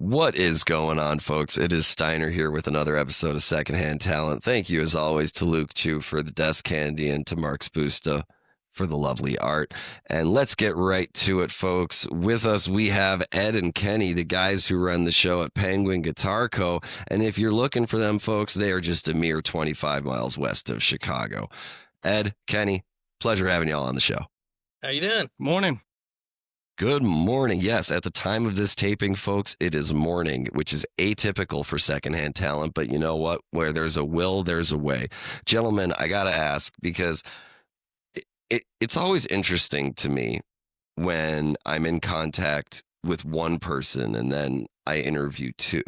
What is going on, folks? It is Steiner here with another episode of Secondhand Talent. Thank you, as always, to Luke Chu for the desk candy and to Mark Spusta for the lovely art. And let's get right to it, folks. With us, we have Ed and Kenny, the guys who run the show at Penguin Guitar Co. And if you're looking for them, folks, they are just a mere 25 miles west of Chicago. Ed, Kenny, pleasure having y'all on the show. How you doing? Morning. Good morning. Yes, at the time of this taping, folks, it is morning, which is atypical for Secondhand Talent. But you know what? Where there's a will, there's a way. Gentlemen, I got to ask because it's always interesting to me when I'm in contact with one person and then I interview two,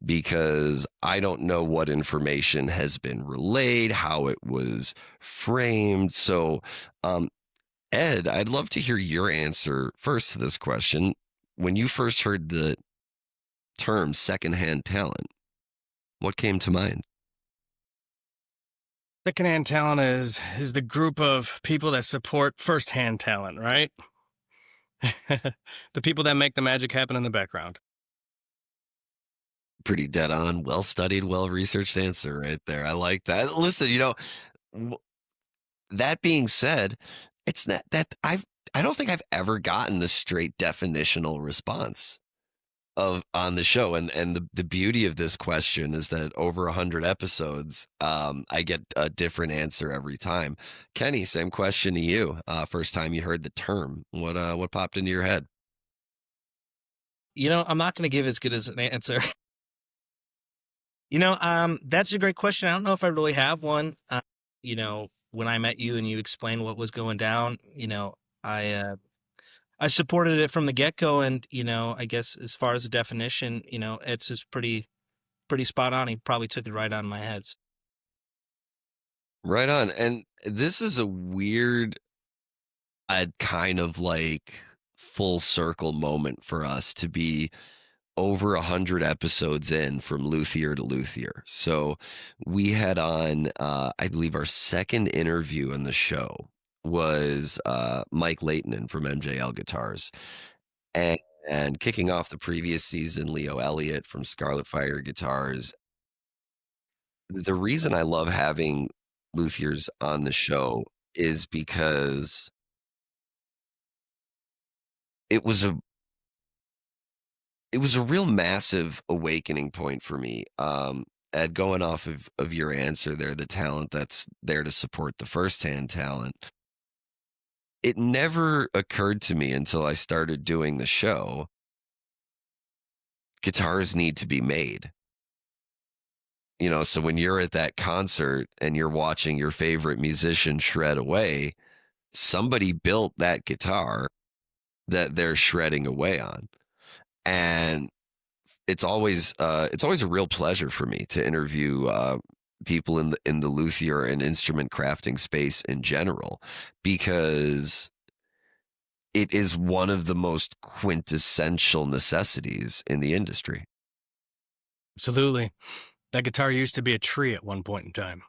because I don't know what information has been relayed, how it was framed. So, Ed, I'd love to hear your answer first to this question. When you first heard the term secondhand talent, what came to mind? Secondhand talent is the group of people that support firsthand talent, right? The people that make the magic happen in the background. Pretty dead on, well studied, well researched answer right there. I like that. Listen, that being said, it's not that I don't think I've ever gotten the straight definitional response of on the show, and the beauty of this question is that over 100 episodes, I get a different answer every time. Kenny, same question to you. First time you heard the term, what popped into your head? I'm not going to give as good as an answer. That's a great question. I don't know if I really have one. When I met you and you explained what was going down, I supported it from the get-go, and I guess as far as the definition, it's just pretty spot on. He probably took it right on my head. Right on. And this is a weird, kind of like full circle moment for us to be over 100 episodes in from luthier to luthier. So we had on, I believe our second interview in the show was Mike Leighton from MJL Guitars. And kicking off the previous season, Leo Elliott from Scarlet Fire Guitars. The reason I love having luthiers on the show is because it was a real massive awakening point for me. Ed, going off of your answer there, the talent that's there to support the firsthand talent. It never occurred to me until I started doing the show. Guitars need to be made. So when you're at that concert and you're watching your favorite musician shred away, somebody built that guitar that they're shredding away on. And it's always a real pleasure for me to interview people in the luthier and instrument crafting space in general, because it is one of the most quintessential necessities in the industry. Absolutely. That guitar used to be a tree at one point in time.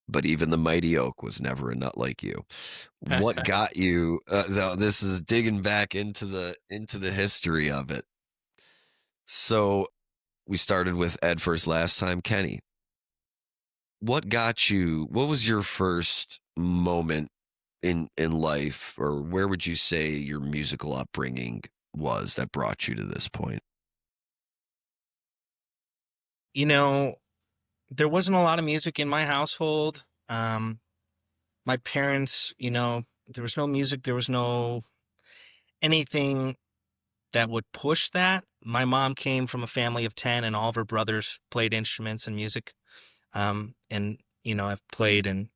But even the mighty oak was never a nut like you. What got you? So this is digging back into the history of it. So we started with Ed first last time. Kenny, what got you? What was your first moment in life, or where would you say your musical upbringing was that brought you to this point? There wasn't a lot of music in my household. My parents, there was no music. There was no anything that would push that. My mom came from a family of 10, and all of her brothers played instruments and music. I've played and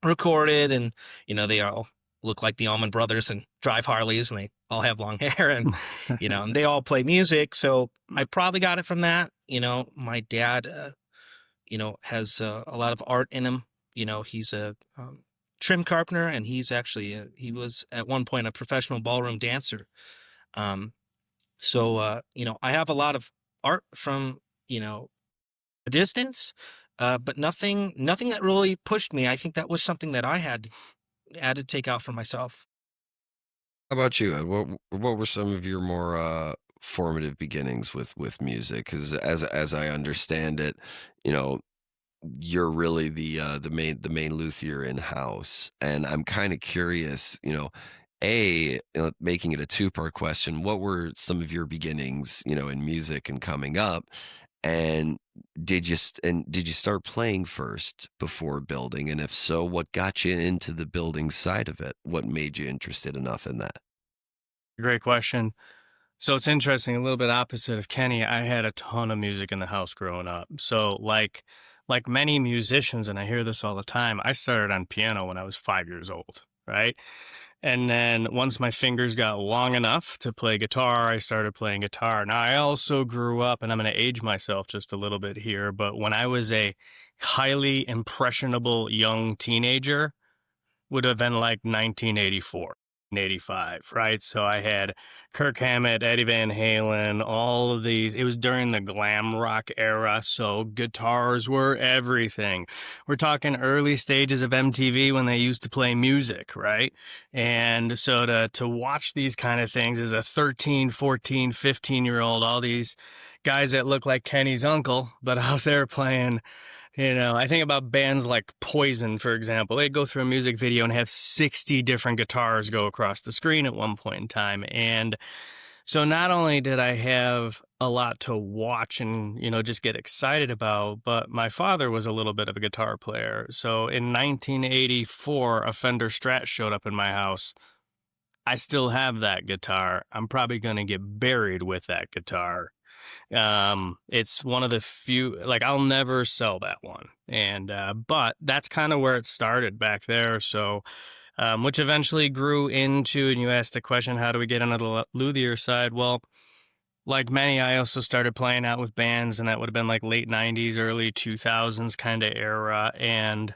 recorded, and, they all look like the Allman Brothers and drive Harleys, and they all have long hair, and, and they all play music. So I probably got it from that. My dad, has a lot of art in him. He's a trim carpenter, and he's actually, he was at one point a professional ballroom dancer. I have a lot of art from, a distance, but nothing that really pushed me. I think that was something that I had to take out for myself. How about you? What were some of your more formative beginnings with music? Because as I understand it, you know, you're really the main luthier in house, and I'm kind of curious. Making it a two-part question. What were some of your beginnings, in music and coming up? And did you start playing first before building? And if so, what got you into the building side of it? What made you interested enough in that? Great question. So it's interesting, a little bit opposite of Kenny. I had a ton of music in the house growing up. So like many musicians, and I hear this all the time, I started on piano when I was 5 years old, right? And then once my fingers got long enough to play guitar, I started playing guitar. Now I also grew up, and I'm going to age myself just a little bit here, but when I was a highly impressionable young teenager, would have been like 1984, 85, right? So I had Kirk Hammett, Eddie Van Halen, all of these. It was during the glam rock era, so guitars were everything. We're talking early stages of MTV when they used to play music, right? And so to watch these kind of things as a 13, 14, 15-year-old, all these guys that look like Kenny's uncle, but out there playing, I think about bands like Poison, for example. They'd go through a music video and have 60 different guitars go across the screen at one point in time. And so not only did I have a lot to watch and, just get excited about, but my father was a little bit of a guitar player. So in 1984, a Fender Strat showed up in my house. I still have that guitar. I'm probably going to get buried with that guitar. It's one of the few, like, I'll never sell that one. And but that's kind of where it started back there. So which eventually grew into, and you asked the question, how do we get on the luthier side? Well, like many, I also started playing out with bands, and that would have been like late 90s, early 2000s kind of era. And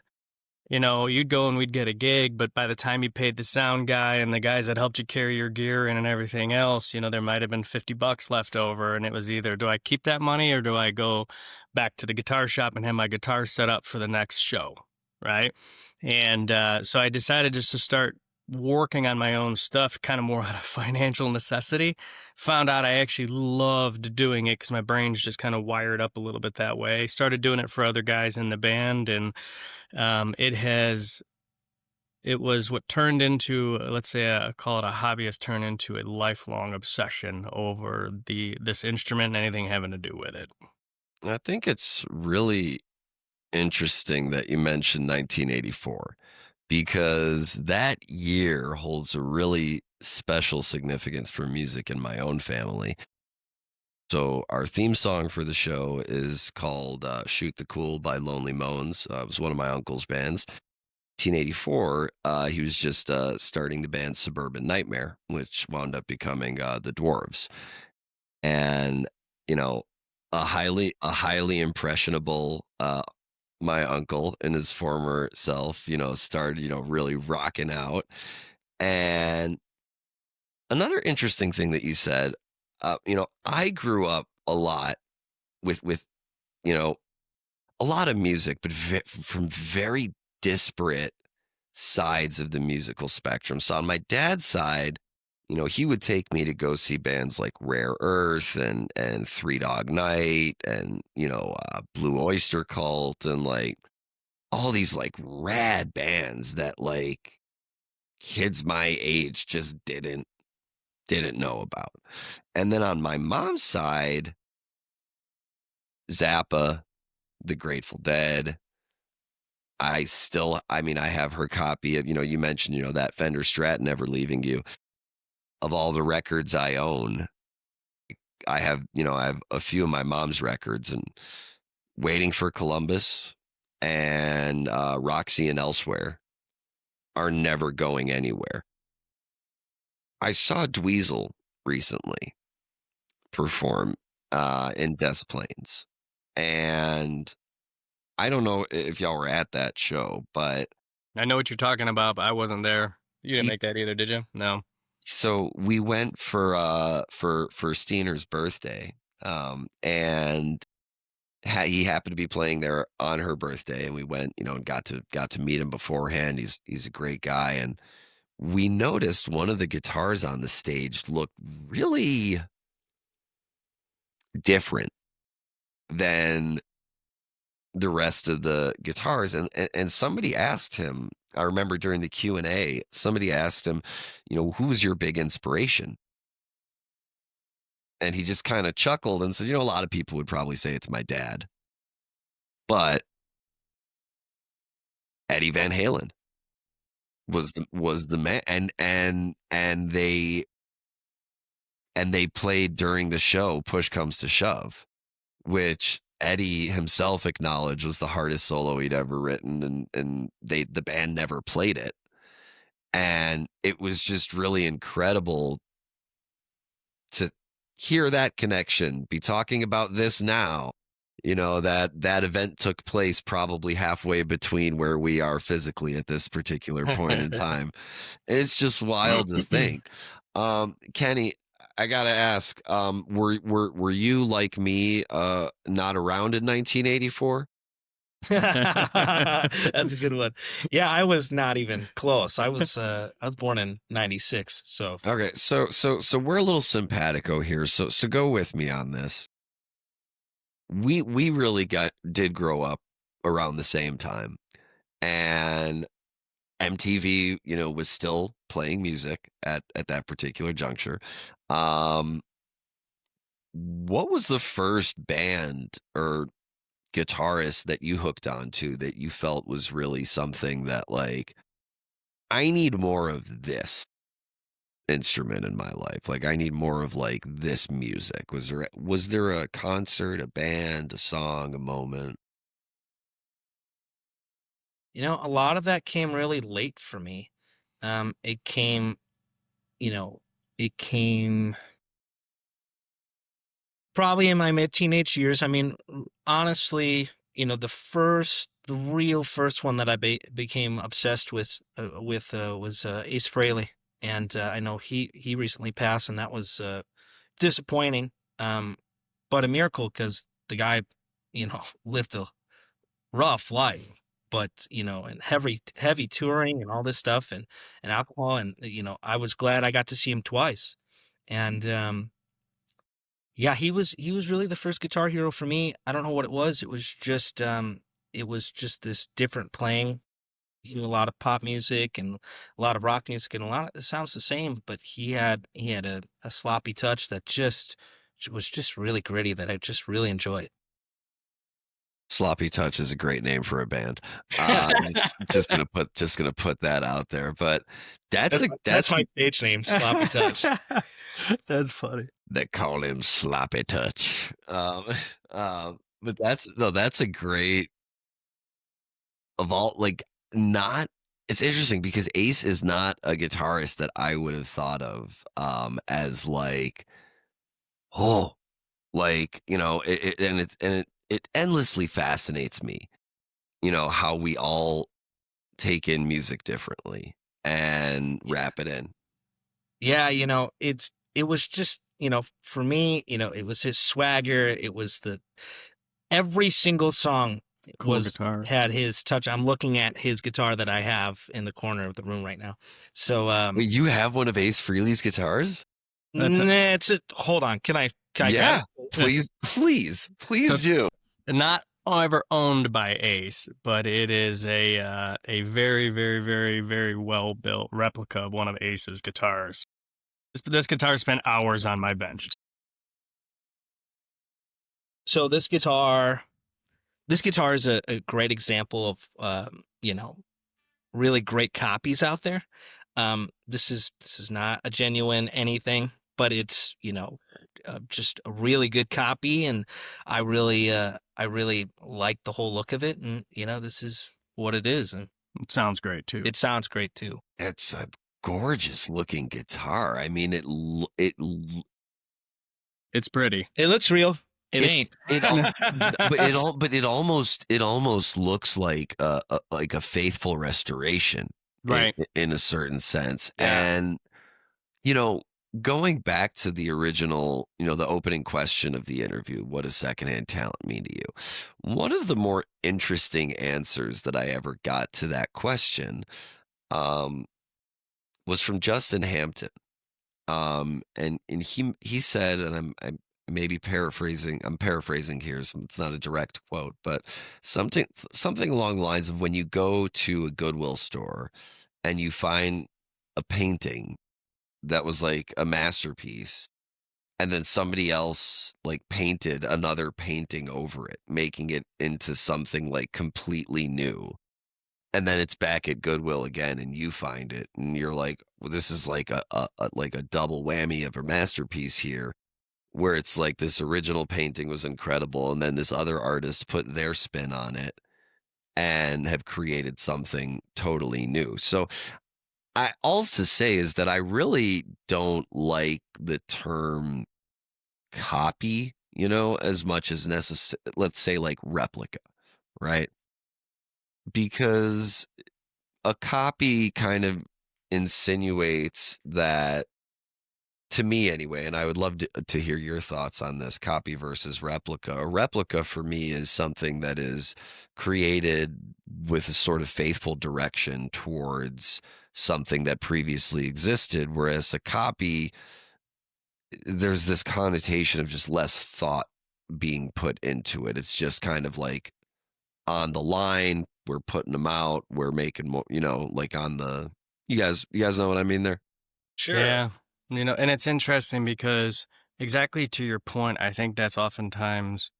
you'd go and we'd get a gig, but by the time you paid the sound guy and the guys that helped you carry your gear in and everything else, there might have been $50 left over. And it was either, do I keep that money or do I go back to the guitar shop and have my guitar set up for the next show? Right. And so I decided just to start working on my own stuff, kind of more out of financial necessity. Found out I actually loved doing it because my brain's just kind of wired up a little bit that way. Started doing it for other guys in the band, and it was what turned into, let's say, call it a hobby, has turned into a lifelong obsession over this instrument and anything having to do with it. I think it's really interesting that you mentioned 1984 because that year holds a really special significance for music in my own family. So our theme song for the show is called "Shoot the Cool" by Lonely Moans. It was one of my uncle's bands. 1984, he was just starting the band Suburban Nightmare, which wound up becoming the Dwarves. And you know, a highly impressionable my uncle and his former self, started, really rocking out. And another interesting thing that you said, I grew up a lot with you know a lot of music, but from very disparate sides of the musical spectrum. So on my dad's side, he would take me to go see bands like Rare Earth and Three Dog Night and Blue Oyster Cult and like all these like rad bands that like kids my age just didn't know about. And then on my mom's side, Zappa, The Grateful Dead. I have her copy of, you mentioned, that Fender Strat never leaving you. Of all the records I own, I have a few of my mom's records and Waiting for Columbus and Roxy and Elsewhere are never going anywhere. I saw Dweezil recently perform in Des Plaines, and I don't know if y'all were at that show, but I know what you're talking about, but I wasn't there. You didn't he make that either, did you? No. so we went for Steiner's birthday, and he happened to be playing there on her birthday, and we went, and got to meet him beforehand. He's a great guy, and we noticed one of the guitars on the stage looked really different than the rest of the guitars, and somebody asked him, I remember during the Q&A, somebody asked him, who was your big inspiration? And he just kind of chuckled and said, a lot of people would probably say it's my dad, but Eddie Van Halen was the man, and they played during the show Push Comes to Shove, which Eddie himself acknowledged was the hardest solo he'd ever written, and the band never played it. And it was just really incredible to hear that connection, be talking about this now. That event took place probably halfway between where we are physically at this particular point in time. It's just wild to think. Kenny, I gotta ask, were you like me, not around in 1984? That's a good one. Yeah, I was not even close. I was born in 96, so Okay, so we're a little simpatico here. So go with me on this. We really did grow up around the same time, and MTV, was still playing music at that particular juncture. What was the first band or guitarist that you hooked onto that you felt was really something that, like, I need more of this instrument in my life? Like, I need more of, like, this music. Was there a concert, a band, a song, a moment? a lot of that came really late for me. It came, it came probably in my mid-teenage years. I mean, honestly, the real first one that I became obsessed with was Ace Frehley, and I know he recently passed, and that was disappointing, but a miracle because the guy, lived a rough life, but and heavy touring and all this stuff and alcohol, and I was glad I got to see him twice, and yeah, he was really the first guitar hero for me. I don't know what it was. It was just this different playing. He knew a lot of pop music and a lot of rock music, and a lot of it sounds the same, but he had a sloppy touch that just was just really gritty that I just really enjoyed. Sloppy Touch is a great name for a band. Just gonna put that out there. But That's my stage name, Sloppy Touch. That's funny. they call him Sloppy Touch. But that's a great of all, like, not. It's interesting because Ace is not a guitarist that I would have thought of as, like, oh, like, it endlessly fascinates me, how we all take in music differently and wrap it in. Yeah, it was just, for me, it was his swagger. It was every single song Cool guitar. had his touch. I'm looking at his guitar that I have in the corner of the room right now. So, Wait, you have one of Ace Frehley's guitars? hold on. Can I Yeah, grab it? please So- do. Not ever owned by Ace, but it is a very, very, very, very well built replica of one of Ace's guitars. This guitar spent hours on my bench. So this guitar is a great example of, really great copies out there. This is not a genuine anything, but it's, just a really good copy, and I really like the whole look of it, and this is what it is, and It sounds great too. it sounds great too. It's a gorgeous looking guitar. I mean, It's pretty. It looks real. It ain't. but it almost looks like a faithful restoration, Right. in a certain sense. Yeah. And going back to the original, the opening question of the interview, what does secondhand talent mean to you? One of the more interesting answers that I ever got to that question, was from Justin Hampton. And he said, and I'm maybe paraphrasing. I'm paraphrasing here, so it's not a direct quote, but something along the lines of when you go to a Goodwill store and you find a painting that was like a masterpiece, and then somebody else like painted another painting over it, making it into something like completely new. And then it's back at Goodwill again, and you find it, and you're like, well, this is like like a double whammy of a masterpiece here, where it's like this original painting was incredible, and then this other artist put their spin on it and have created something totally new. So I all to say is that I really don't like the term copy, as much as necessary. Let's say like replica, right? Because a copy kind of insinuates that, to me anyway, and I would love to hear your thoughts on this, copy versus replica. A replica for me is something that is created with a sort of faithful direction towards something that previously existed, whereas a copy, there's this connotation of just less thought being put into it. It's just kind of like on the line, we're putting them out, we're making more, like on the, you guys know what I mean there? Sure. Yeah. And it's interesting because exactly to your point, I think that's oftentimes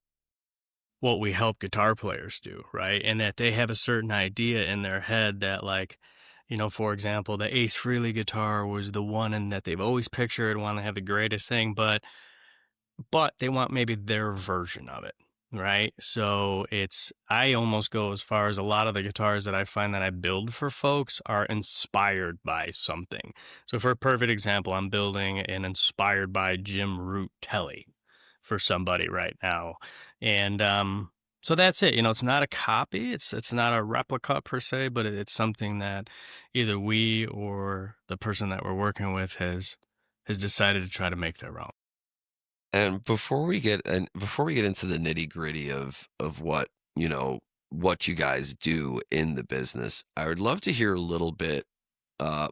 what we help guitar players do, right? And that they have a certain idea in their head that, like, for example, the Ace Frehley guitar was the one and that they've always pictured, want to have the greatest thing, but they want maybe their version of it, right? So I almost go as far as a lot of the guitars that I find that I build for folks are inspired by something. So for a perfect example, I'm building an inspired by Jim Root Telly for somebody right now. And so that's it. It's not a copy. It's not a replica per se, but it's something that either we or the person that we're working with has decided to try to make their own. And before we get into the nitty-gritty of what you guys do in the business, I would love to hear a little bit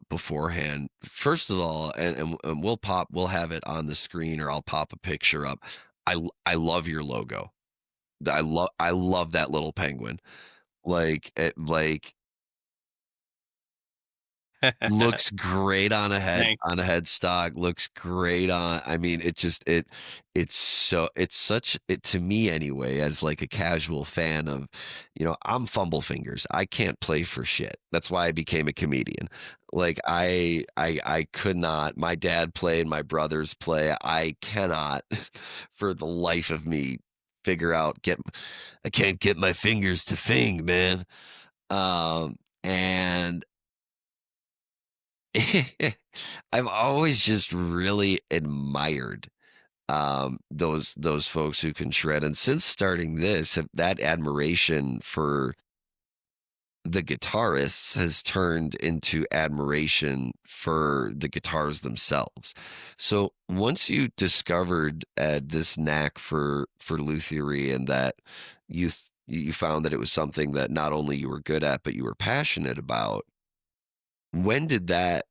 beforehand. First of all, and we'll have it on the screen, or I'll pop a picture up. I love your logo. I love that little penguin. Like looks great on a Thanks. headstock, looks great on, I mean, it's such it to me anyway, as like a casual fan of, I'm fumble fingers. I can't play for shit. That's why I became a comedian. Like I could not, my dad played, my brothers play. I cannot for the life of me figure out get I can't get my fingers to fing, man. And I've always just really admired those folks who can shred, and since starting this, that admiration for the guitarists has turned into admiration for the guitars themselves. So once you discovered this knack for luthiery, and that you found that it was something that not only you were good at but you were passionate about, when did that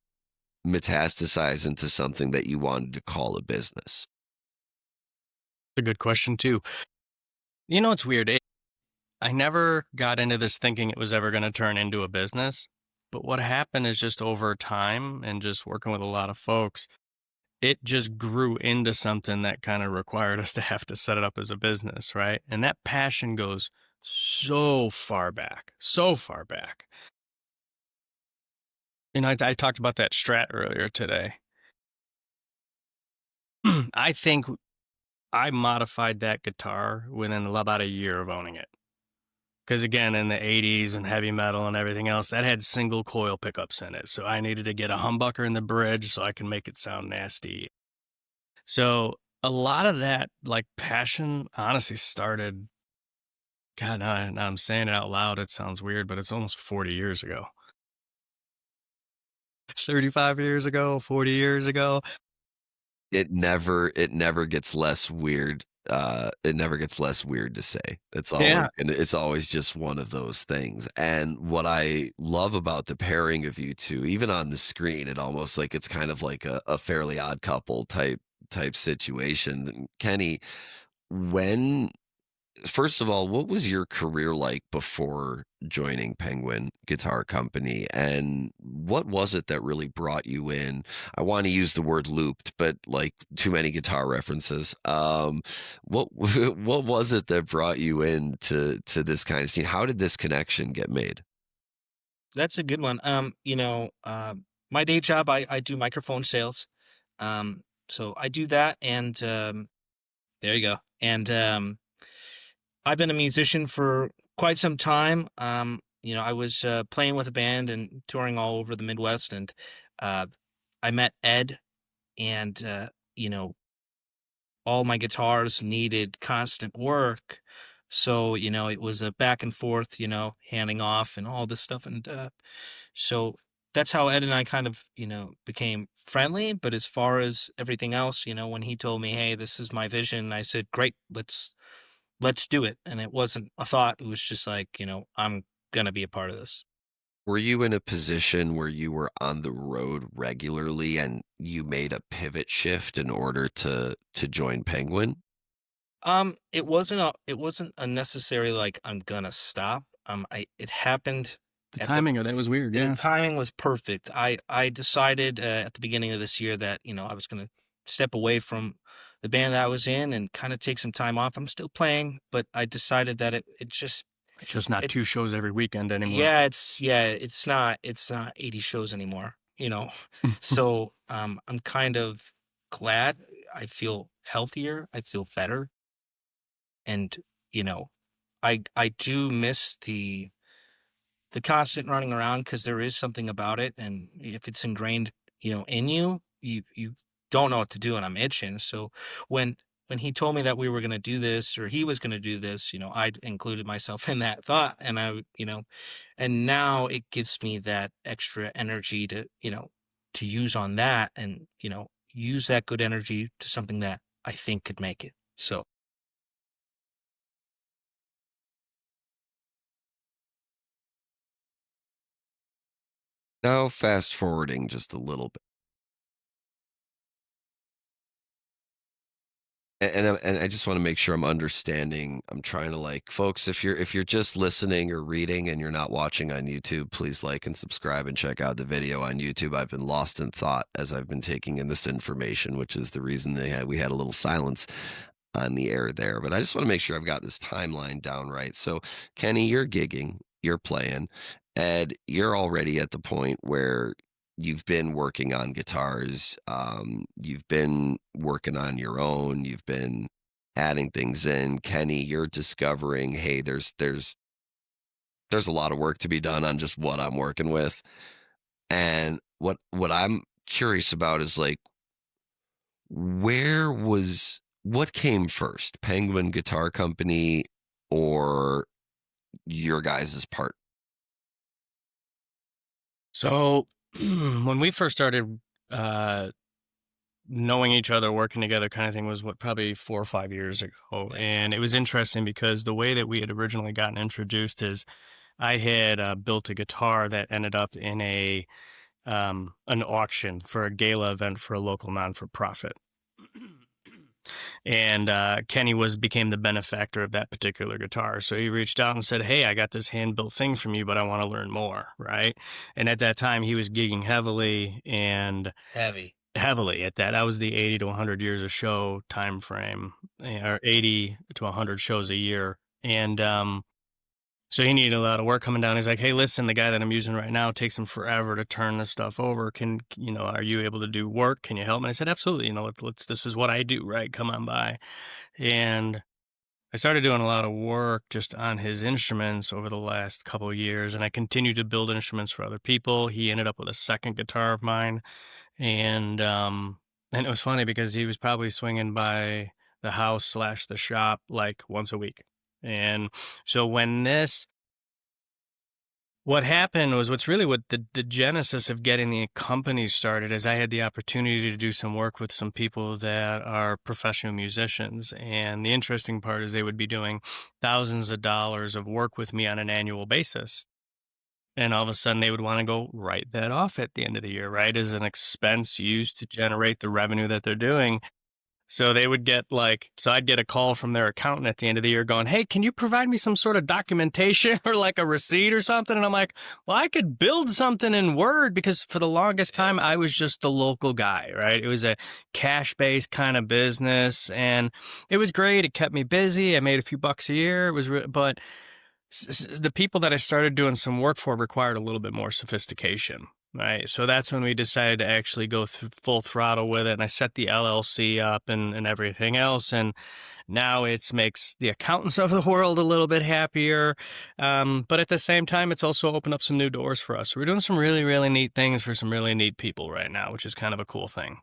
metastasize into something that you wanted to call a business? A good question too. It's weird. I never got into this thinking it was ever going to turn into a business. But what happened is just over time and just working with a lot of folks, it just grew into something that kind of required us to have to set it up as a business, right? And that passion goes so far back, so far back. I talked about that Strat earlier today. I think I modified that guitar within about a year of owning it. Because again, in the 80s and heavy metal and everything else, that had single coil pickups in it. So I needed to get a humbucker in the bridge so I can make it sound nasty. So a lot of that like passion honestly started, God, now I'm saying it out loud. It sounds weird, but it's almost 40 years ago. 35 years ago, 40 years ago. it never gets less weird. It never gets less weird to say. Yeah. It's always just one of those things. And what I love about the pairing of you two, even on the screen, it almost like it's kind of like a fairly odd couple type situation. And Kenny, when first of all, what was your career like before joining Penguin Guitar Company? And what was it that really brought you in? I want to use the word looped, but like too many guitar references. What what was it that brought you in to this kind of scene? How did this connection get made? That's a good one. My day job, I do microphone sales. So I do that, and there you go. And I've been a musician for quite some time. I was playing with a band and touring all over the Midwest, and uh, I met Ed, and all my guitars needed constant work. So, it was a back and forth, handing off and all this stuff. And so that's how Ed and I kind of, became friendly. But as far as everything else, when he told me, "Hey, this is my vision," I said, "Great, let's do it." And it wasn't a thought. It was just like, I'm gonna be a part of this. Were you in a position where you were on the road regularly and you made a pivot shift in order to join Penguin? It wasn't a necessary like I'm gonna stop. It happened The at the timing of that was weird. The Yeah. timing was perfect. I decided at the beginning of this year that I was going to step away from the band that I was in and kind of take some time off. I'm still playing, but I decided that it just It's just not it 2 shows every weekend anymore. it's not 80 shows anymore. So I'm kind of glad. I feel healthier. I feel better, and you know I do miss the constant running around because there is something about it, and if it's ingrained, in you, you don't know what to do, and I'm itching. So when when he told me that we were going to do this or he was going to do this, I included myself in that thought, and and now it gives me that extra energy to use on that, and use that good energy to something that I think could make it. So Now fast forwarding just a little bit. And I just wanna make sure I'm understanding. I'm trying to, like folks, if you're just listening or reading and you're not watching on YouTube, please like and subscribe and check out the video on YouTube. I've been lost in thought as I've been taking in this information, which is the reason we had a little silence on the air there. But I just wanna make sure I've got this timeline down right. So, Kenny, you're gigging, you're playing. Ed, you're already at the point where you've been working on guitars, you've been working on your own, you've been adding things in. Kenny, you're discovering, hey, there's a lot of work to be done on just what I'm working with. And what I'm curious about is like what came first, Penguin Guitar Company or your guys' part? So when we first started uh, knowing each other, working together, kind of thing, was what, probably 4 or 5 years ago. And it was interesting because the way that we had originally gotten introduced is I had built a guitar that ended up in an auction for a gala event for a local non for profit. And Kenny became the benefactor of that particular guitar. So he reached out and said, "Hey, I got this hand built thing from you, but I want to learn more." Right. And at that time, he was gigging heavily and heavy. heavily at that. That was the 80 to 100 years of show time frame, or 80 to 100 shows a year. And so he needed a lot of work coming down. He's like, "Hey, listen, the guy that I'm using right now takes him forever to turn this stuff over. Are you able to do work? Can you help me?" And I said, "Absolutely. This is what I do, right? Come on by." And I started doing a lot of work just on his instruments over the last couple of years, and I continued to build instruments for other people. He ended up with a second guitar of mine, and and it was funny because he was probably swinging by the house slash the shop like once a week. And so What happened was what the genesis of getting the company started is I had the opportunity to do some work with some people that are professional musicians. And the interesting part is they would be doing thousands of dollars of work with me on an annual basis. And all of a sudden they would want to go write that off at the end of the year, right? As an expense used to generate the revenue that they're doing. So they would get so I'd get a call from their accountant at the end of the year going, "Hey, can you provide me some sort of documentation or like a receipt or something?" And I'm like, "Well, I could build something in Word," because for the longest time I was just the local guy, right? It was a cash-based kind of business and it was great. It kept me busy. I made a few bucks a year. It was, but the people that I started doing some work for required a little bit more sophistication. Right. So that's when we decided to actually go full throttle with it. And I set the LLC up and everything else. And now it makes the accountants of the world a little bit happier. But at the same time, it's also opened up some new doors for us. We're doing some really, really neat things for some really neat people right now, which is kind of a cool thing.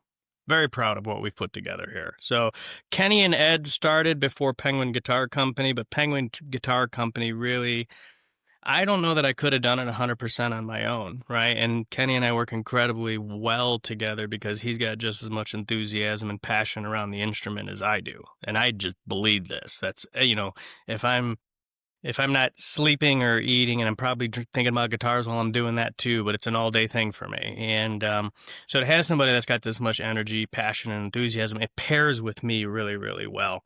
Very proud of what we've put together here. So Kenny and Ed started before Penguin Guitar Company, but Penguin Guitar Company really, I don't know that I could have done it 100% on my own, right? And Kenny and I work incredibly well together because he's got just as much enthusiasm and passion around the instrument as I do. And I just believe this. That's, if I'm not sleeping or eating, and I'm probably thinking about guitars while I'm doing that too, but it's an all-day thing for me. And so to have somebody that's got this much energy, passion, and enthusiasm, it pairs with me really, really well.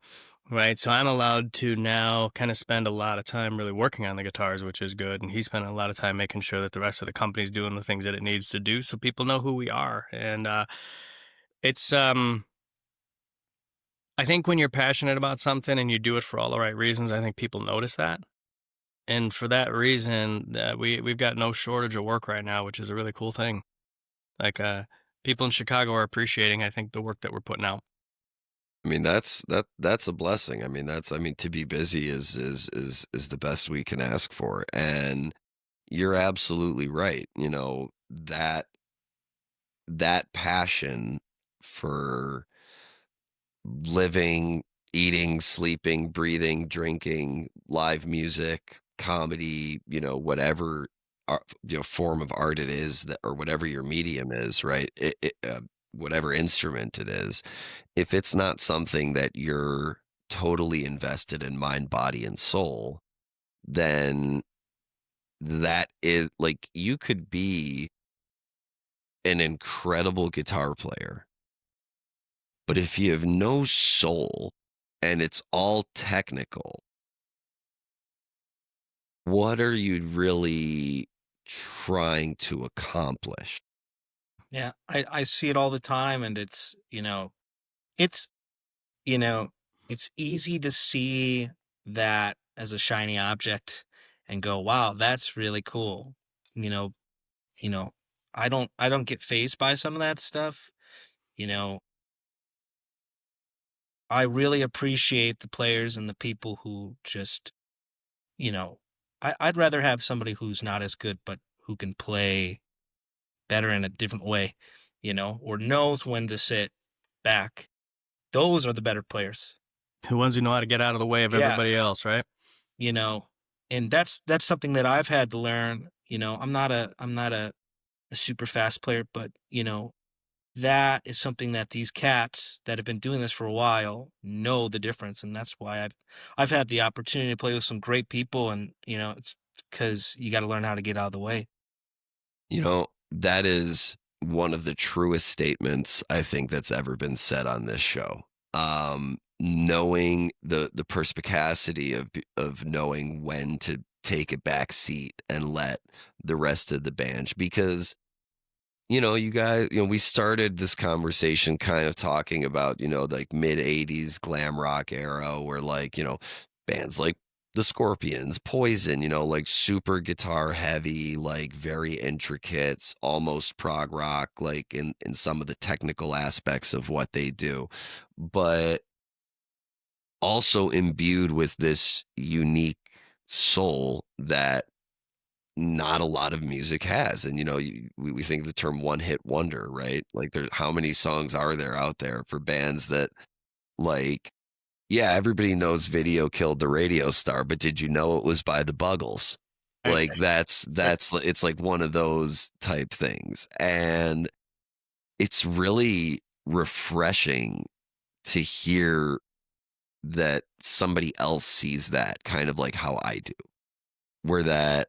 Right. So I'm allowed to now kind of spend a lot of time really working on the guitars, which is good. And he's spent a lot of time making sure that the rest of the company's doing the things that it needs to do so people know who we are. And it's, I think when you're passionate about something and you do it for all the right reasons, I think people notice that. And for that reason, we've got no shortage of work right now, which is a really cool thing. Like people in Chicago are appreciating, I think, the work that we're putting out. I mean, that's a blessing. I mean, to be busy is the best we can ask for. And you're absolutely right. That passion for living, eating, sleeping, breathing, drinking, live music, comedy, whatever form of art it is that, or whatever your medium is, right? Whatever instrument it is, if it's not something that you're totally invested in mind, body, and soul, then that is like you could be an incredible guitar player, but if you have no soul and it's all technical, what are you really trying to accomplish? Yeah, I see it all the time, and it's it's you know it's easy to see that as a shiny object and go, wow, that's really cool. You know, you know, I don't get fazed by some of that stuff. You know, I really appreciate the players and the people who just, you know, I'd rather have somebody who's not as good but who can play better in a different way, or knows when to sit back. Those are the better players. The ones who know how to get out of the way of Yeah, everybody else, right? you know, and that's something that I've had to learn. I'm not a super fast player, but that is something that these cats that have been doing this for a while know the difference, and that's why I've had the opportunity to play with some great people, and it's because you got to learn how to get out of the way. That is one of the truest statements I think that's ever been said on this show. Knowing the perspicacity of knowing when to take a back seat and let the rest of the band, because you guys, we started this conversation kind of talking about, like mid 80s glam rock era where bands like the Scorpions, Poison, like super guitar heavy, like very intricate, almost prog rock, like in some of the technical aspects of what they do, but also imbued with this unique soul that not a lot of music has. And we think of the term one hit wonder, right? Like how many songs are there out there for bands that, like, yeah, everybody knows Video Killed the Radio Star, but did you know it was by the Buggles? Like that's it's like one of those type things. And it's really refreshing to hear that somebody else sees that kind of like how I do. Where that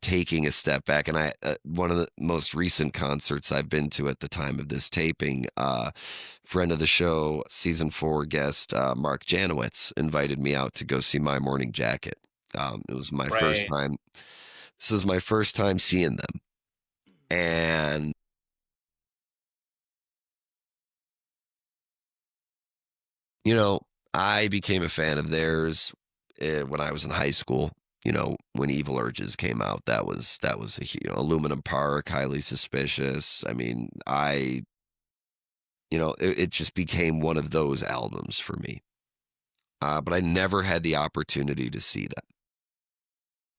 taking a step back, and I one of the most recent concerts I've been to at the time of this taping, friend of the show, season 4 guest, Mark Janowitz invited me out to go see My Morning Jacket. It was my first Right. time. This was my first time seeing them, and you know, I became a fan of theirs when I was in high school. You know, when Evil Urges came out, that was Aluminum Park, Highly Suspicious. I mean, it just became one of those albums for me. But I never had the opportunity to see them.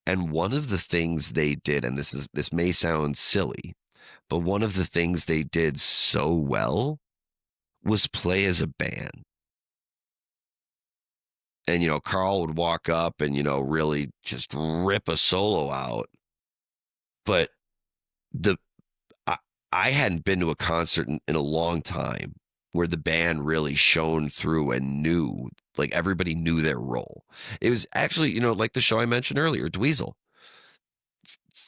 And one of the things they did, and this may sound silly, but one of the things they did so well was play as a band. And Carl would walk up and really just rip a solo out. But the I, I hadn't been to a concert in a long time where the band really shone through and knew, like, everybody knew their role. It was actually, like the show I mentioned earlier, Dweezil.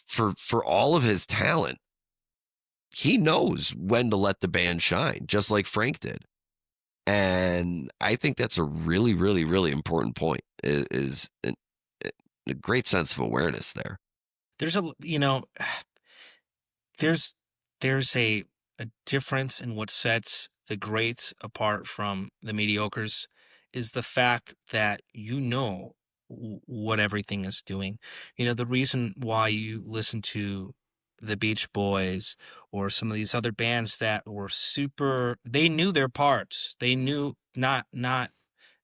For all of his talent, he knows when to let the band shine, just like Frank did. And I think that's a really, really, really important point. Is a great sense of awareness there. There's a you know there's there's a difference in what sets the greats apart from the mediocres is the fact that what everything is doing. The reason why you listen to the Beach Boys or some of these other bands that were super, they knew their parts. They knew not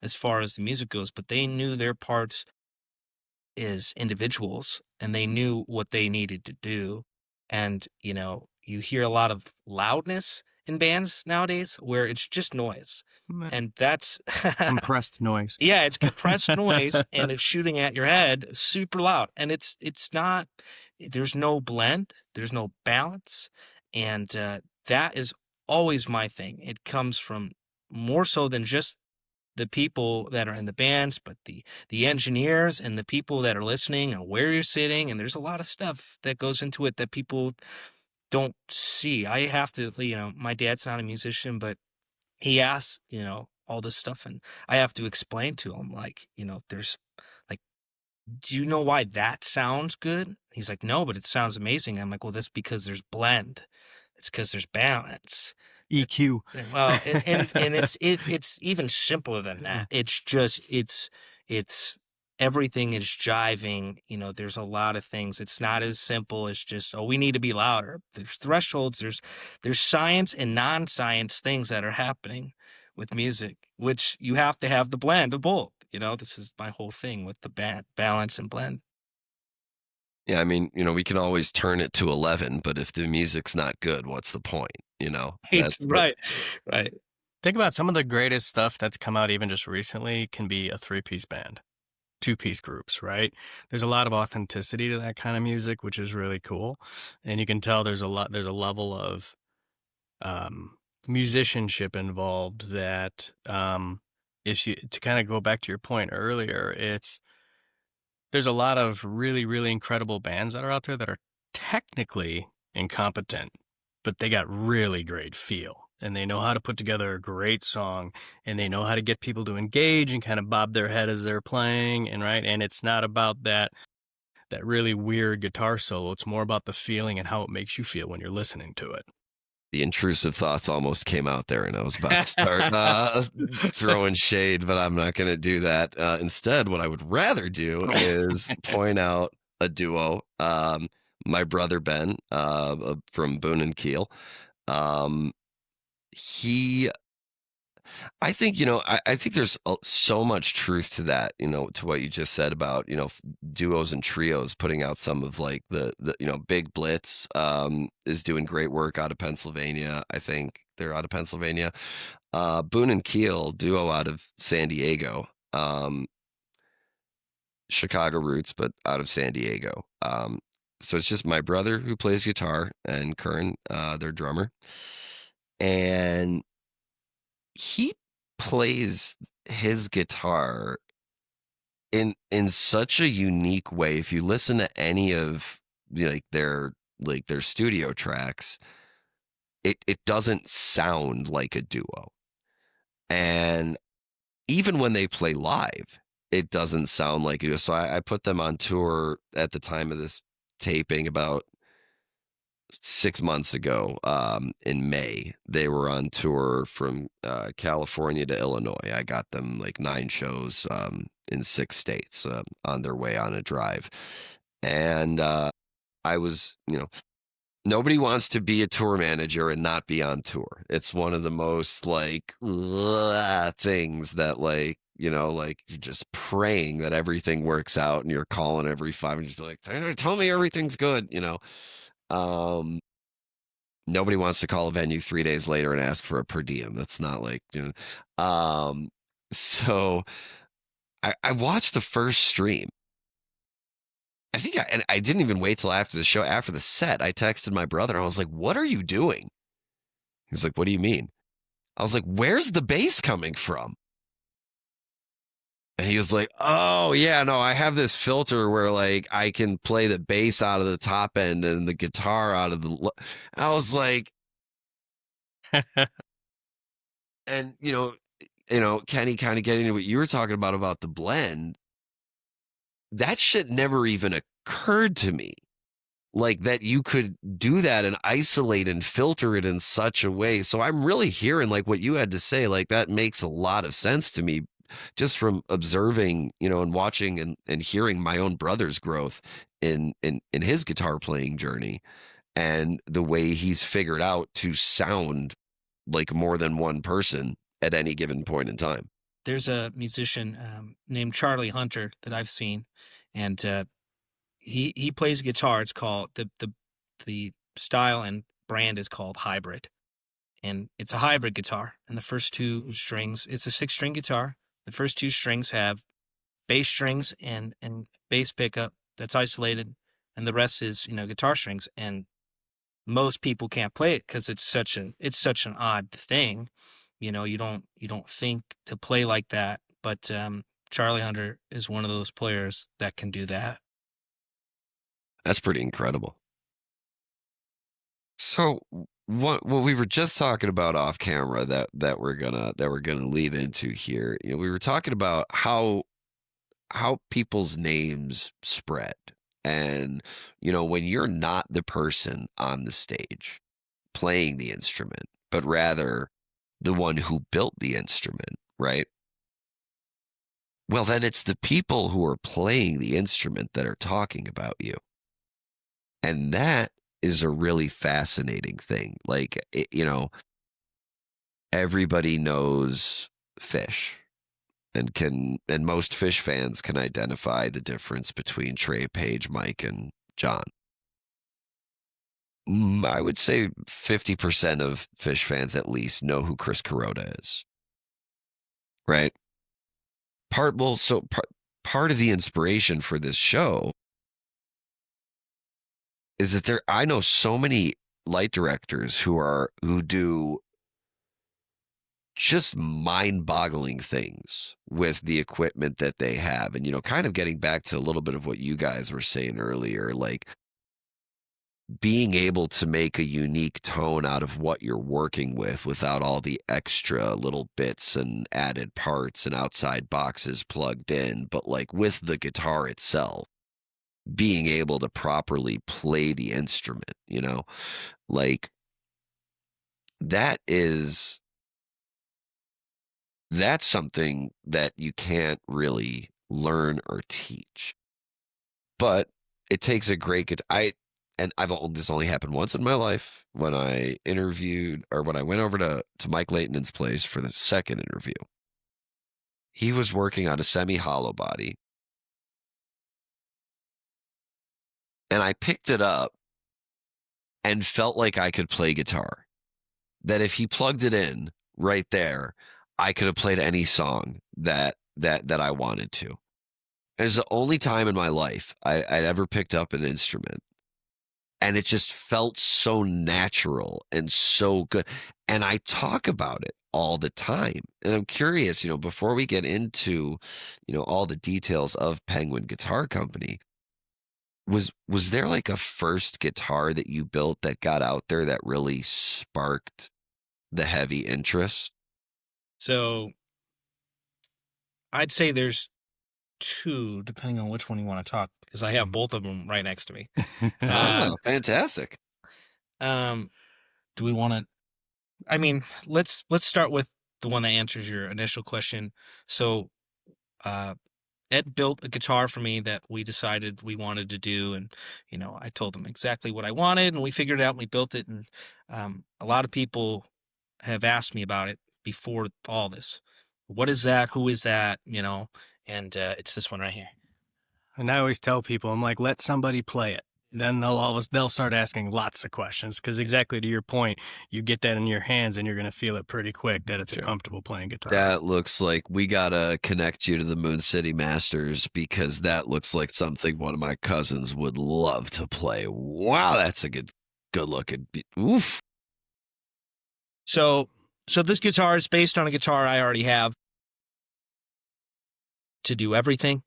as far as the music goes, but they knew their parts as individuals and they knew what they needed to do. And, you hear a lot of loudness in bands nowadays where it's just noise. Meh. And that's Compressed noise. yeah, it's compressed noise and it's shooting at your head super loud. And it's not, there's no blend, there's no balance. And that is always my thing. It comes from more so than just the people that are in the bands, but the engineers and the people that are listening and where you're sitting. And there's a lot of stuff that goes into it that people don't see. I have to, my dad's not a musician, but he asks, all this stuff, and I have to explain to him, like, there's like, do you know why that sounds good? He's like, no, but it sounds amazing. I'm like, well, that's because there's blend. It's because there's balance. EQ. Well, and it's even simpler than that. It's just it's everything is jiving. There's a lot of things. It's not as simple as just, oh, we need to be louder. There's thresholds. There's science and non-science things that are happening with music, which you have to have the blend of both. This is my whole thing with the balance and blend. Yeah, I mean, we can always turn it to 11, but if the music's not good, what's the point? Right, right, right. Think about some of the greatest stuff that's come out even just recently can be a 3-piece band, 2-piece groups, right? There's a lot of authenticity to that kind of music, which is really cool. And you can tell there's a level of musicianship involved that if you to kind of go back to your point earlier, there's a lot of really, really incredible bands that are out there that are technically incompetent, but they got really great feel and they know how to put together a great song and they know how to get people to engage and kind of bob their head as they're playing. And it's not about that really weird guitar solo. It's more about the feeling and how it makes you feel when you're listening to it. The intrusive thoughts almost came out there, and I was about to start throwing shade, but I'm not going to do that. Instead, what I would rather do is point out a duo. My brother Ben from Boone and Keel. I think, I think there's so much truth to that, to what you just said about, duos and trios putting out some of like the Big Blitz is doing great work out of Pennsylvania. I think they're out of Pennsylvania. Boone and Keel duo out of San Diego. Chicago roots, but out of San Diego. So it's just my brother who plays guitar and Curran, their drummer, and he plays his guitar in such a unique way. If you listen to any of their studio tracks, it doesn't sound like a duo. And even when they play live, it doesn't sound like it. So I put them on tour at the time of this taping about 6 months ago. In May, they were on tour from California to Illinois. I got them like 9 shows in 6 states on their way on a drive. And I was, nobody wants to be a tour manager and not be on tour. It's one of the most like things that like you're just praying that everything works out, and you're calling every 5 minutes like, tell me everything's good. Um, Nobody wants to call a venue 3 days later and ask for a per diem. That's not like, so I watched the first stream. I think and I didn't even wait till after the show. After the set, I texted my brother. I was like, what are you doing? He was like, what do you mean? I was like, where's the bass coming from? And he was like, oh, yeah, no, I have this filter where like I can play the bass out of the top end and the guitar out of the. I was like, and Kenny, kind of getting into what you were talking about the blend. That shit never even occurred to me. Like that you could do that and isolate and filter it in such a way. So I'm really hearing like what you had to say. Like that makes a lot of sense to me just from observing, and watching and hearing my own brother's growth in his guitar playing journey and the way he's figured out to sound like more than one person at any given point in time. There's a musician named Charlie Hunter that I've seen, and he plays guitar. It's called the style and brand is called hybrid, and it's a hybrid guitar. And the first 2 strings, it's a 6-string guitar. The first 2 strings have bass strings and bass pickup that's isolated, and the rest is guitar strings. And most people can't play it because it's such an odd thing. You don't think to play like that, but Charlie Hunter is one of those players that can do that. That's pretty incredible. So what we were just talking about off camera that we're gonna lead into here, we were talking about how people's names spread. And when you're not the person on the stage playing the instrument, but rather the one who built the instrument, right? Well, then it's the people who are playing the instrument that are talking about you. And that is a really fascinating thing. Like, everybody knows Fish and most Fish fans can identify the difference between Trey, Page, Mike, and John. I would say 50% of Fish fans at least know who Chris Kuroda is. Right? Part of the inspiration for this show is that I know so many light directors who do just mind-boggling things with the equipment that they have. And kind of getting back to a little bit of what you guys were saying earlier, like being able to make a unique tone out of what you're working with without all the extra little bits and added parts and outside boxes plugged in, but like with the guitar itself, being able to properly play the instrument, like that's something that you can't really learn or teach. But it takes a great guitar. This only happened once in my life when I interviewed or when I went over to Mike Leighton's place for the second interview. He was working on a semi-hollow body. And I picked it up and felt like I could play guitar. That if he plugged it in right there, I could have played any song that I wanted to. It's the only time in my life I'd ever picked up an instrument, and it just felt so natural and so good. And I talk about it all the time. And I'm curious, before we get into, all the details of Penguin Guitar Company, was there like a first guitar that you built that got out there that really sparked the heavy interest? So I'd say there's two, depending on which one you want to talk, because I have both of them right next to me. Oh, fantastic. Do we want to? I mean, let's start with the one that answers your initial question. So, uh, Ed built a guitar for me that we decided we wanted to do, and I told him exactly what I wanted, and we figured it out. And we built it, and a lot of people have asked me about it before all this. What is that? Who is that? And it's this one right here. And I always tell people, I'm like, let somebody play it. Then they'll start asking lots of questions because exactly to your point, you get that in your hands and you're going to feel it pretty quick that it's a comfortable playing guitar. That looks like we gotta connect you to the Moon City Masters because that looks like something one of my cousins would love to play. Wow, that's a good looking. Oof. So this guitar is based on a guitar I already have to do everything.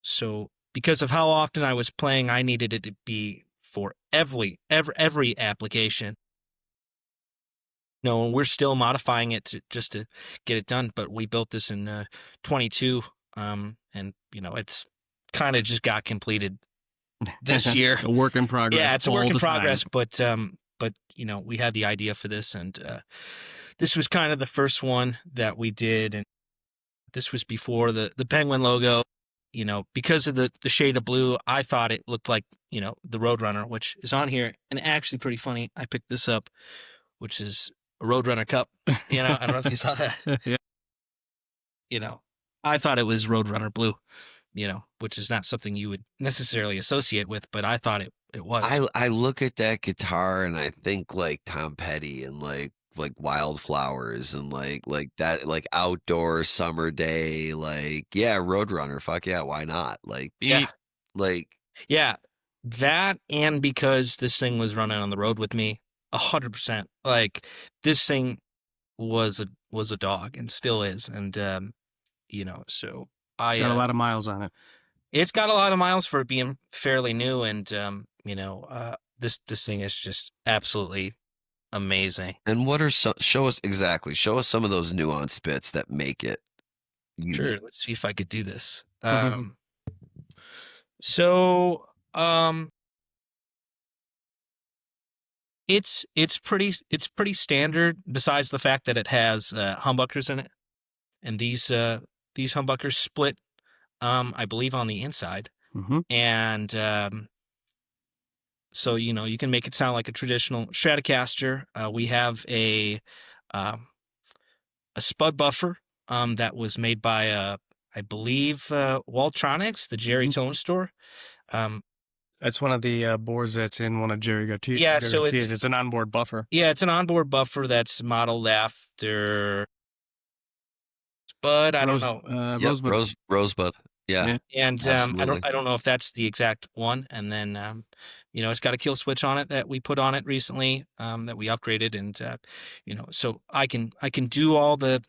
So because of how often I was playing, I needed it to be for every application. And we're still modifying it just to get it done. But we built this in 22, and it's kind of just got completed this year. It's a work in progress. Yeah, it's a work in progress. But we had the idea for this, and this was kind of the first one that we did, and this was before the Penguin logo. Because of the shade of blue, I thought it looked like, the Roadrunner, which is on here. And actually pretty funny. I picked this up, which is a Roadrunner cup. I don't know if you saw that. Yeah. I thought it was Roadrunner blue, which is not something you would necessarily associate with, but I thought it was. I look at that guitar and I think like Tom Petty and like Wildflowers and like that, like outdoor summer day, like Roadrunner, fuck yeah, why not? Yeah, that, and because this thing was running on the road with me 100%. Like, this thing was a dog and still is, and so I got a lot of miles on it. It's got a lot of miles for it being fairly new, and this thing is just absolutely amazing. And what are show us some of those nuanced bits that make it unique. Sure, let's see if I could do this. It's pretty standard, besides the fact that it has humbuckers in it, and these humbuckers split, I believe, on the inside, and so you can make it sound like a traditional Stratocaster. We have a spud buffer that was made by I believe Waltronics, the Jerry Tone store. That's one of the boards that's in one of Jerry Garcia's. Yeah, so it's an onboard buffer. Yeah, it's an onboard buffer that's modeled after Spud. I don't know. Rosebud. Yeah. And I don't know if that's the exact one. And then it's got a kill switch on it that we put on it recently, that we upgraded, and so I can do all the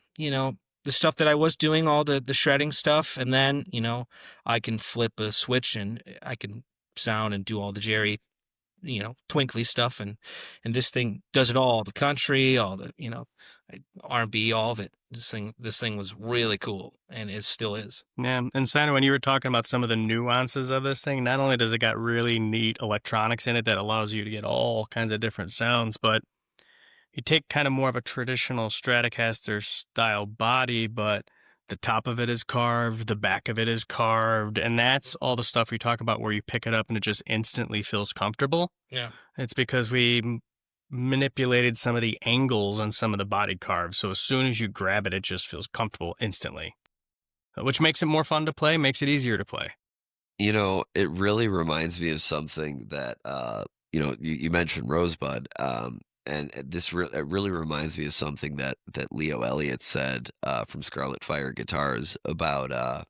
the stuff that I was doing, all the shredding stuff, and then I can flip a switch and I can sound and do all the Jerry twinkly stuff, and this thing does it all, the country, all the R&B, all of it. This thing was really cool, and it still is. Yeah, and Steiner, when you were talking about some of the nuances of this thing, not only does it got really neat electronics in it that allows you to get all kinds of different sounds, but you take kind of more of a traditional Stratocaster style body, but the top of it is carved, the back of it is carved, and that's all the stuff we talk about where you pick it up and it just instantly feels comfortable. Yeah. It's because we manipulated some of the angles on some of the body carves, so as soon as you grab it, it just feels comfortable instantly, which makes it more fun to play, makes it easier to play. It really reminds me of something that, you mentioned Rosebud, and this it really reminds me of something that Leo Elliott said from Scarlet Fire Guitars about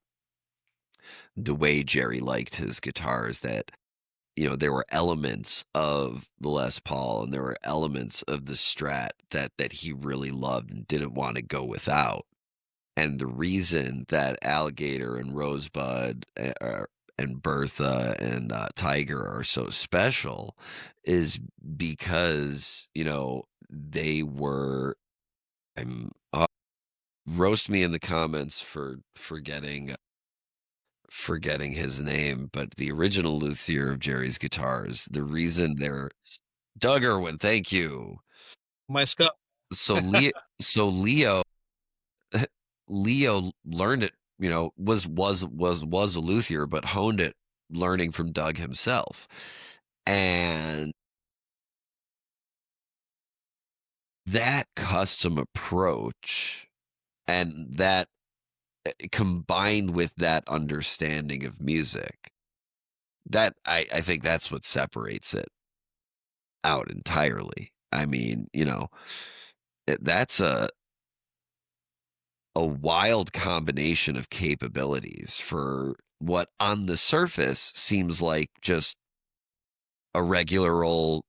the way Jerry liked his guitars, that there were elements of the Les Paul and there were elements of the Strat that he really loved and didn't want to go without. And the reason that Alligator and Rosebud and Bertha and Tiger are so special is because, they were. I'm roast me in the comments for forgetting his name, but the original luthier of Jerry's guitars, the reason they're Doug Irwin, thank you. My stuff. So Leo, so Leo, Leo learned it, was a luthier, but honed it learning from Doug himself. And that custom approach and that combined with that understanding of music, that I think that's what separates it out entirely. I mean, that's a wild combination of capabilities for what on the surface seems like just a regular old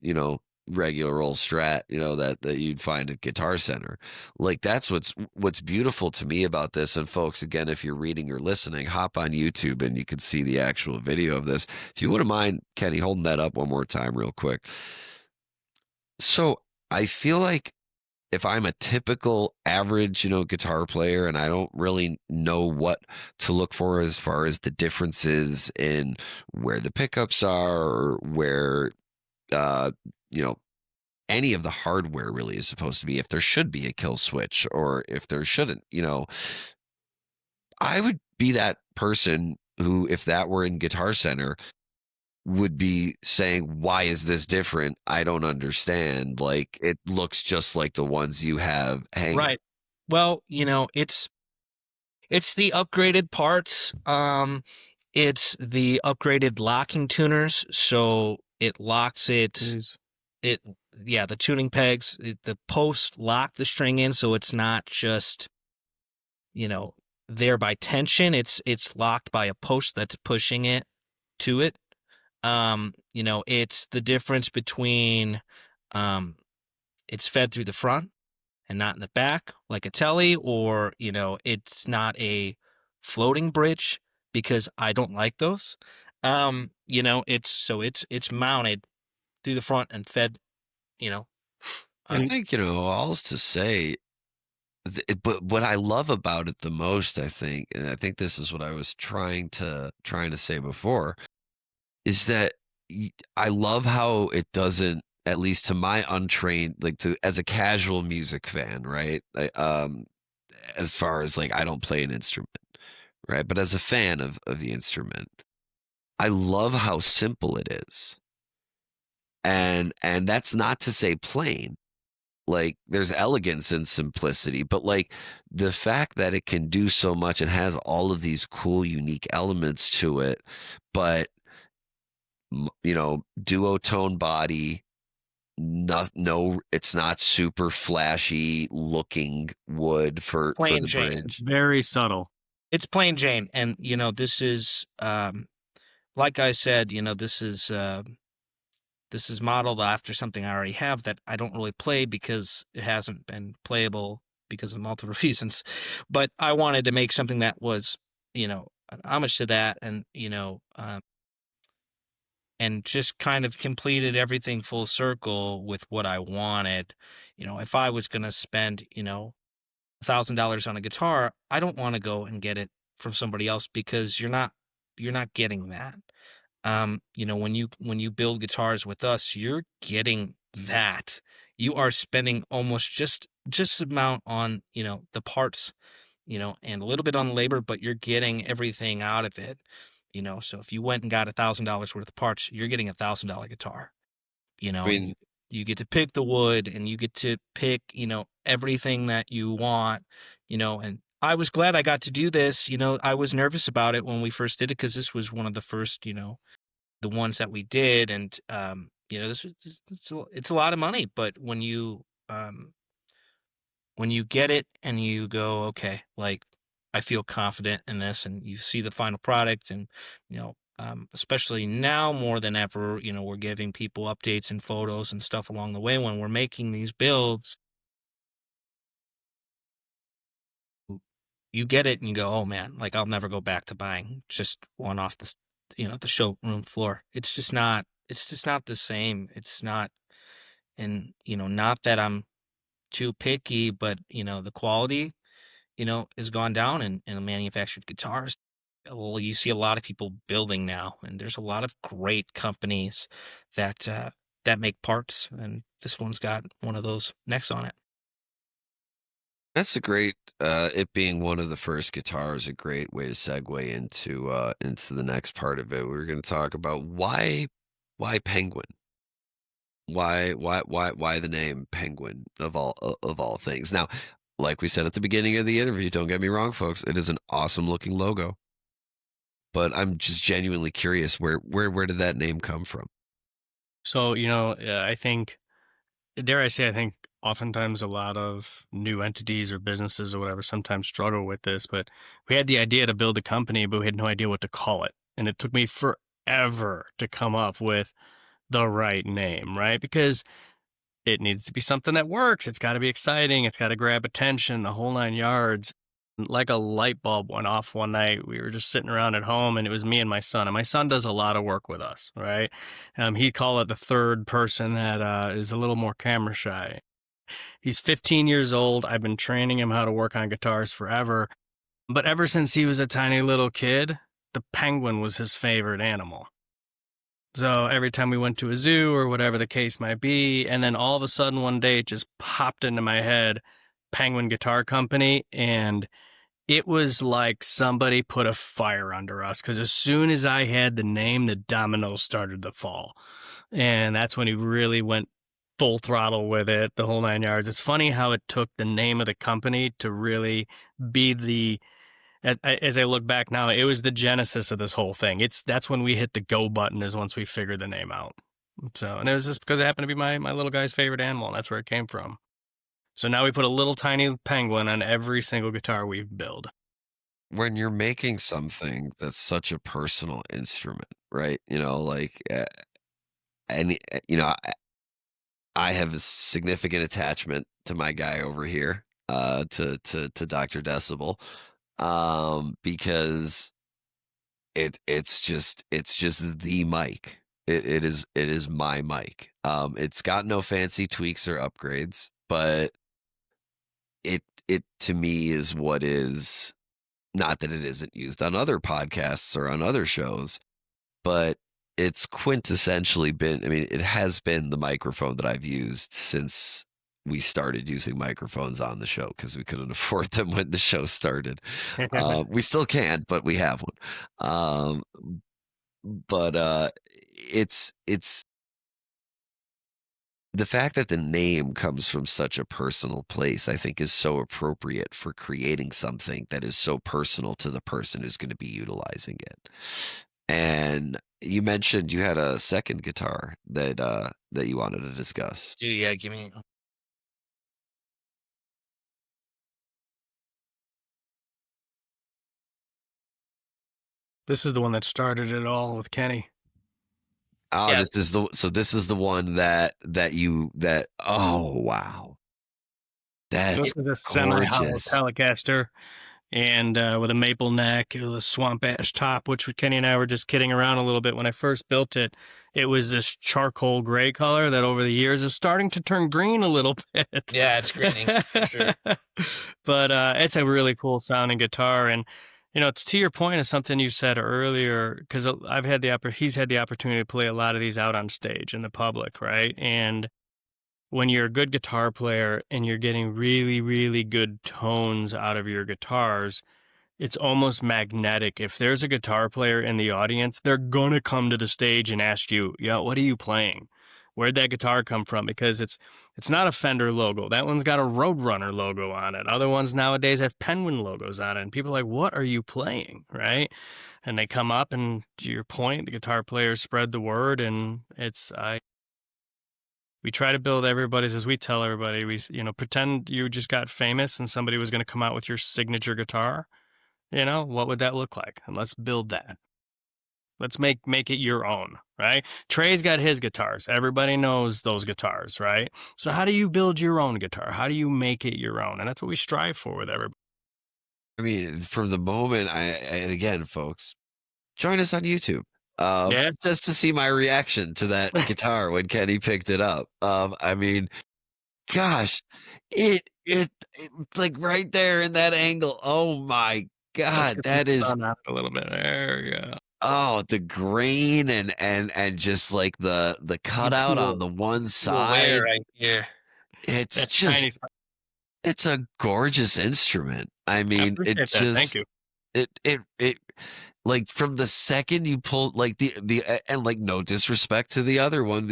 Strat, that you'd find at Guitar Center. Like, that's what's beautiful to me about this. And folks, again, if you're reading or listening, hop on YouTube and you can see the actual video of this. If you wouldn't mind, Kenny, holding that up one more time real quick. So I feel like if I'm a typical average, guitar player and I don't really know what to look for as far as the differences in where the pickups are or where, you know, any of the hardware really is supposed to be, if there should be a kill switch or if there shouldn't, I would be that person who, if that were in Guitar Center, would be saying, why is this different? I don't understand. Like, it looks just like the ones you have hanging. Right. Well, it's the upgraded parts. It's the upgraded locking tuners, so it locks it. Jeez. The tuning pegs, the posts lock the string in, so it's not just, there by tension. It's locked by a post that's pushing it to it. It's the difference between, it's fed through the front and not in the back like a telly, or, it's not a floating bridge, because I don't like those. It's mounted through the front and fed, I think, all's to say, but what I love about it the most, I think, and I think this is what I was trying to say before, is that I love how it doesn't, at least to my untrained, like, as a casual music fan, right? As far as, like, I don't play an instrument, right? But as a fan of the instrument, I love how simple it is. And that's not to say plain. Like, there's elegance and simplicity, but like the fact that it can do so much and has all of these cool, unique elements to it, but duotone body, no, it's not super flashy looking wood for Plain the Jane. bridge. Very subtle. It's plain Jane. And, this is, like I said, this is modeled after something I already have that I don't really play because it hasn't been playable because of multiple reasons. But I wanted to make something that was, an homage to that, and, and just kind of completed everything full circle with what I wanted. If I was going to spend, $1,000 on a guitar, I don't want to go and get it from somebody else, because you're not getting that. When you build guitars with us, you're getting that. You are spending almost just amount on, the parts, and a little bit on labor, but you're getting everything out of it. So if you went and got $1,000 worth of parts, you're getting $1,000 guitar. I And mean, you get to pick the wood, and you get to pick, everything that you want, and I was glad I got to do this. I was nervous about it when we first did it, because this was one of the first, the ones that we did. And, this was it's a lot of money, but when you get it and you go, okay, like, I feel confident in this, and you see the final product, and especially now more than ever, we're giving people updates and photos and stuff along the way when we're making these builds. You get it and you go, oh man, like I'll never go back to buying just one off the showroom floor. It's just not the same. It's not, and not that I'm too picky, but the quality, has gone down in manufactured guitars. Well, you see a lot of people building now, and there's a lot of great companies that make parts, and this one's got one of those necks on it. That's a great, it being one of the first guitars, a great way to segue into the next part of it. We're going to talk about why Penguin? Why the name Penguin of all things? Now, like we said at the beginning of the interview, don't get me wrong, folks, it is an awesome looking logo, but I'm just genuinely curious where did that name come from? So, I think, dare I say, I think oftentimes a lot of new entities or businesses or whatever sometimes struggle with this, but we had the idea to build a company, but we had no idea what to call it. And it took me forever to come up with the right name, right? Because it needs to be something that works. It's got to be exciting. It's got to grab attention, the whole nine yards. Like a light bulb went off one night. We were just sitting around at home, and it was me and my son. And my son does a lot of work with us, right? He'd call it the third person that is a little more camera shy. He's 15 years old. I've been training him how to work on guitars forever. But ever since he was a tiny little kid, the penguin was his favorite animal. So every time we went to a zoo or whatever the case might be, and then all of a sudden one day it just popped into my head, Penguin Guitar Company, and it was like somebody put a fire under us, because as soon as I had the name, the dominoes started to fall. And that's when he really went full throttle with it, the whole nine yards. It's funny how it took the name of the company to really be as I look back now, it was the genesis of this whole thing. That's when we hit the go button, is once we figured the name out. So, and it was just because it happened to be my little guy's favorite animal, and that's where it came from. So now we put a little tiny penguin on every single guitar we build. When you're making something that's such a personal instrument, right? And I have a significant attachment to my guy over here, to Dr. Decibel, because it's just the mic. It is my mic. It's got no fancy tweaks or upgrades, but it to me is what is, not that it isn't used on other podcasts or on other shows, but it's quintessentially been, I mean, it has been the microphone that I've used since we started using microphones on the show, because we couldn't afford them when the show started. We still can, but we have one. But it's the fact that the name comes from such a personal place, I think, is so appropriate for creating something that is so personal to the person who's going to be utilizing it. And you mentioned you had a second guitar that you wanted to discuss. Dude, yeah, give me. This is the one that started it all with Kenny. Oh, Yeah. this is the one that oh wow. That's This is a semi-hollow gorgeous. Telecaster, and with a maple neck, with a swamp ash top, which Kenny and I were just kidding around a little bit. When I first built it, it was this charcoal gray color that over the years is starting to turn green a little bit. Yeah, it's greening, for sure. But it's a really cool sounding guitar. And, it's to your point of something you said earlier, because he's had the opportunity to play a lot of these out on stage in the public, right? And when you're a good guitar player and you're getting really, really good tones out of your guitars, it's almost magnetic. If there's a guitar player in the audience, they're gonna come to the stage and ask you, "Yeah, what are you playing? Where'd that guitar come from?" Because it's not a Fender logo. That one's got a Roadrunner logo on it. Other ones nowadays have Penguin logos on it. And people are like, "What are you playing?" Right? And they come up, and to your point, the guitar players spread the word, and we try to build everybody's, as we tell everybody, pretend you just got famous and somebody was going to come out with your signature guitar. You know, what would that look like? And let's build that. Let's make it your own, right? Trey's got his guitars. Everybody knows those guitars, right? So how do you build your own guitar? How do you make it your own? And that's what we strive for with everybody. I mean, from the moment and again, folks, join us on YouTube. Yeah. Just to see my reaction to that guitar when Kenny picked it up. I mean, gosh, it's like right there in that angle. Oh my Let's God, get some that is sun out a little bit. There we go. oh the grain and just like the You see cutout on the one the wear side. right here. It's That just tiny spot. it's a gorgeous instrument. I I mean, it appreciate that. Thank just you. it like from the second you pull like and like no disrespect to the other one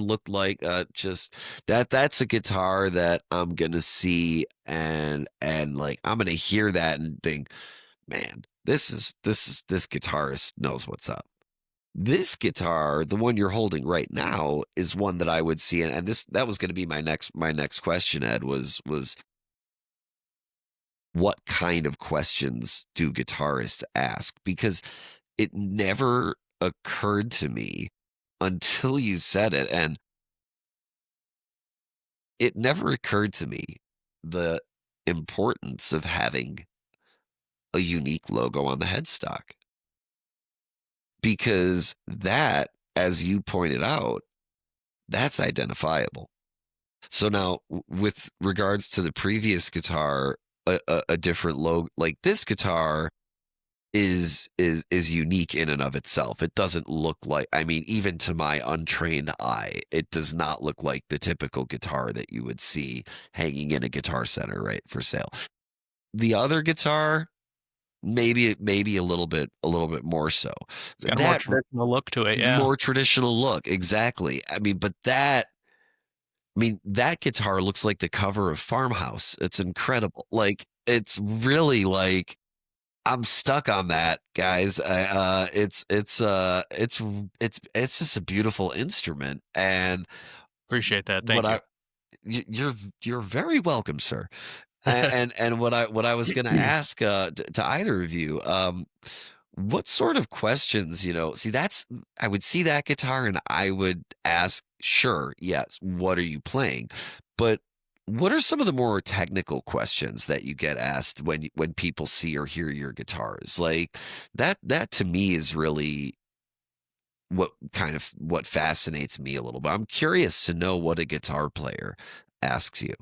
looked like just that's a guitar that I'm gonna see and like I'm gonna hear that and think, man, this guitarist knows what's up. This guitar, the one you're holding right now, is one that I would see, and this that was going to be my next question, Ed, was what kind of questions do guitarists ask? Because it never occurred to me until you said it, and it never occurred to me the importance of having a unique logo on the headstock. Because that, as you pointed out, that's identifiable. So now, with regards to the previous guitar, a different logo, like this guitar is unique in and of itself. It doesn't look like, I mean, even to my untrained eye, it does not look like the typical guitar that you would see hanging in a Guitar Center, right, for sale. The other guitar, maybe a little bit more so. It's got a more That traditional look to it. Yeah. more traditional look, exactly. I mean, but that I mean, that guitar looks like the cover of Farmhouse. It's incredible. Like, it's really like I'm stuck on that, guys. It's just a beautiful instrument, and Appreciate that. what Thank you. you're very welcome, sir. And what I was gonna ask to either of you, what sort of questions, see that's I would see that guitar and I would ask, sure, yes, what are you playing? But what are some of the more technical questions that you get asked when people see or hear your guitars? Like that to me is really what fascinates me a little bit. I'm curious to know what a guitar player asks you.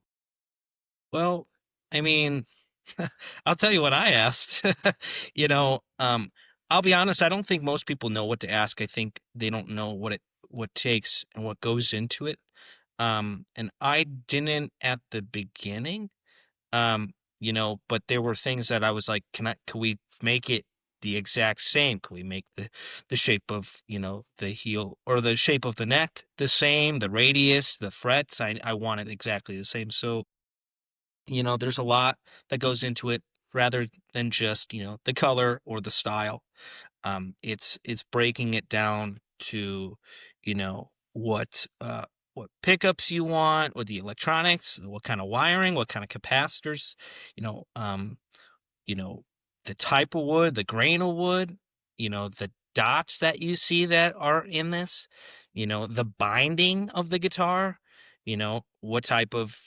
Well, I mean, I'll tell you what I asked. You know, I'll be honest, I don't think most people know what to ask. I think they don't know what takes and what goes into it. And I didn't at the beginning. But there were things that I was like, can we make it the exact same? Can we make the shape of, the heel or the shape of the neck the same, the radius, the frets? I want it exactly the same. So, there's a lot that goes into it rather than just, the color or the style. It's breaking it down to, what pickups you want, with the electronics, what kind of wiring, what kind of capacitors, you know, um, you know, the type of wood, the grain of wood, the dots that you see that are in this, the binding of the guitar, what type of,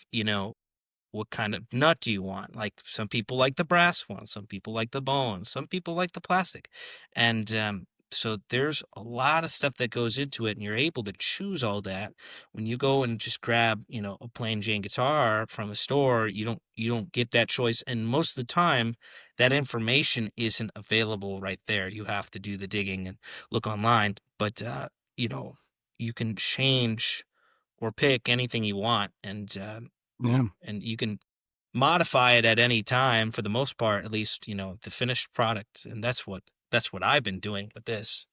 what kind of nut do you want? Like some people like the brass one, some people like the bone, some people like the plastic. And so there's a lot of stuff that goes into it, and you're able to choose all that. When you go and just grab, a plain Jane guitar from a store, you don't get that choice. And most of the time, that information isn't available right there. You have to do the digging and look online. But you know, you can change or pick anything you want, Yeah. and you can modify it at any time for the most part, at least, the finished product. And that's what I've been doing with this.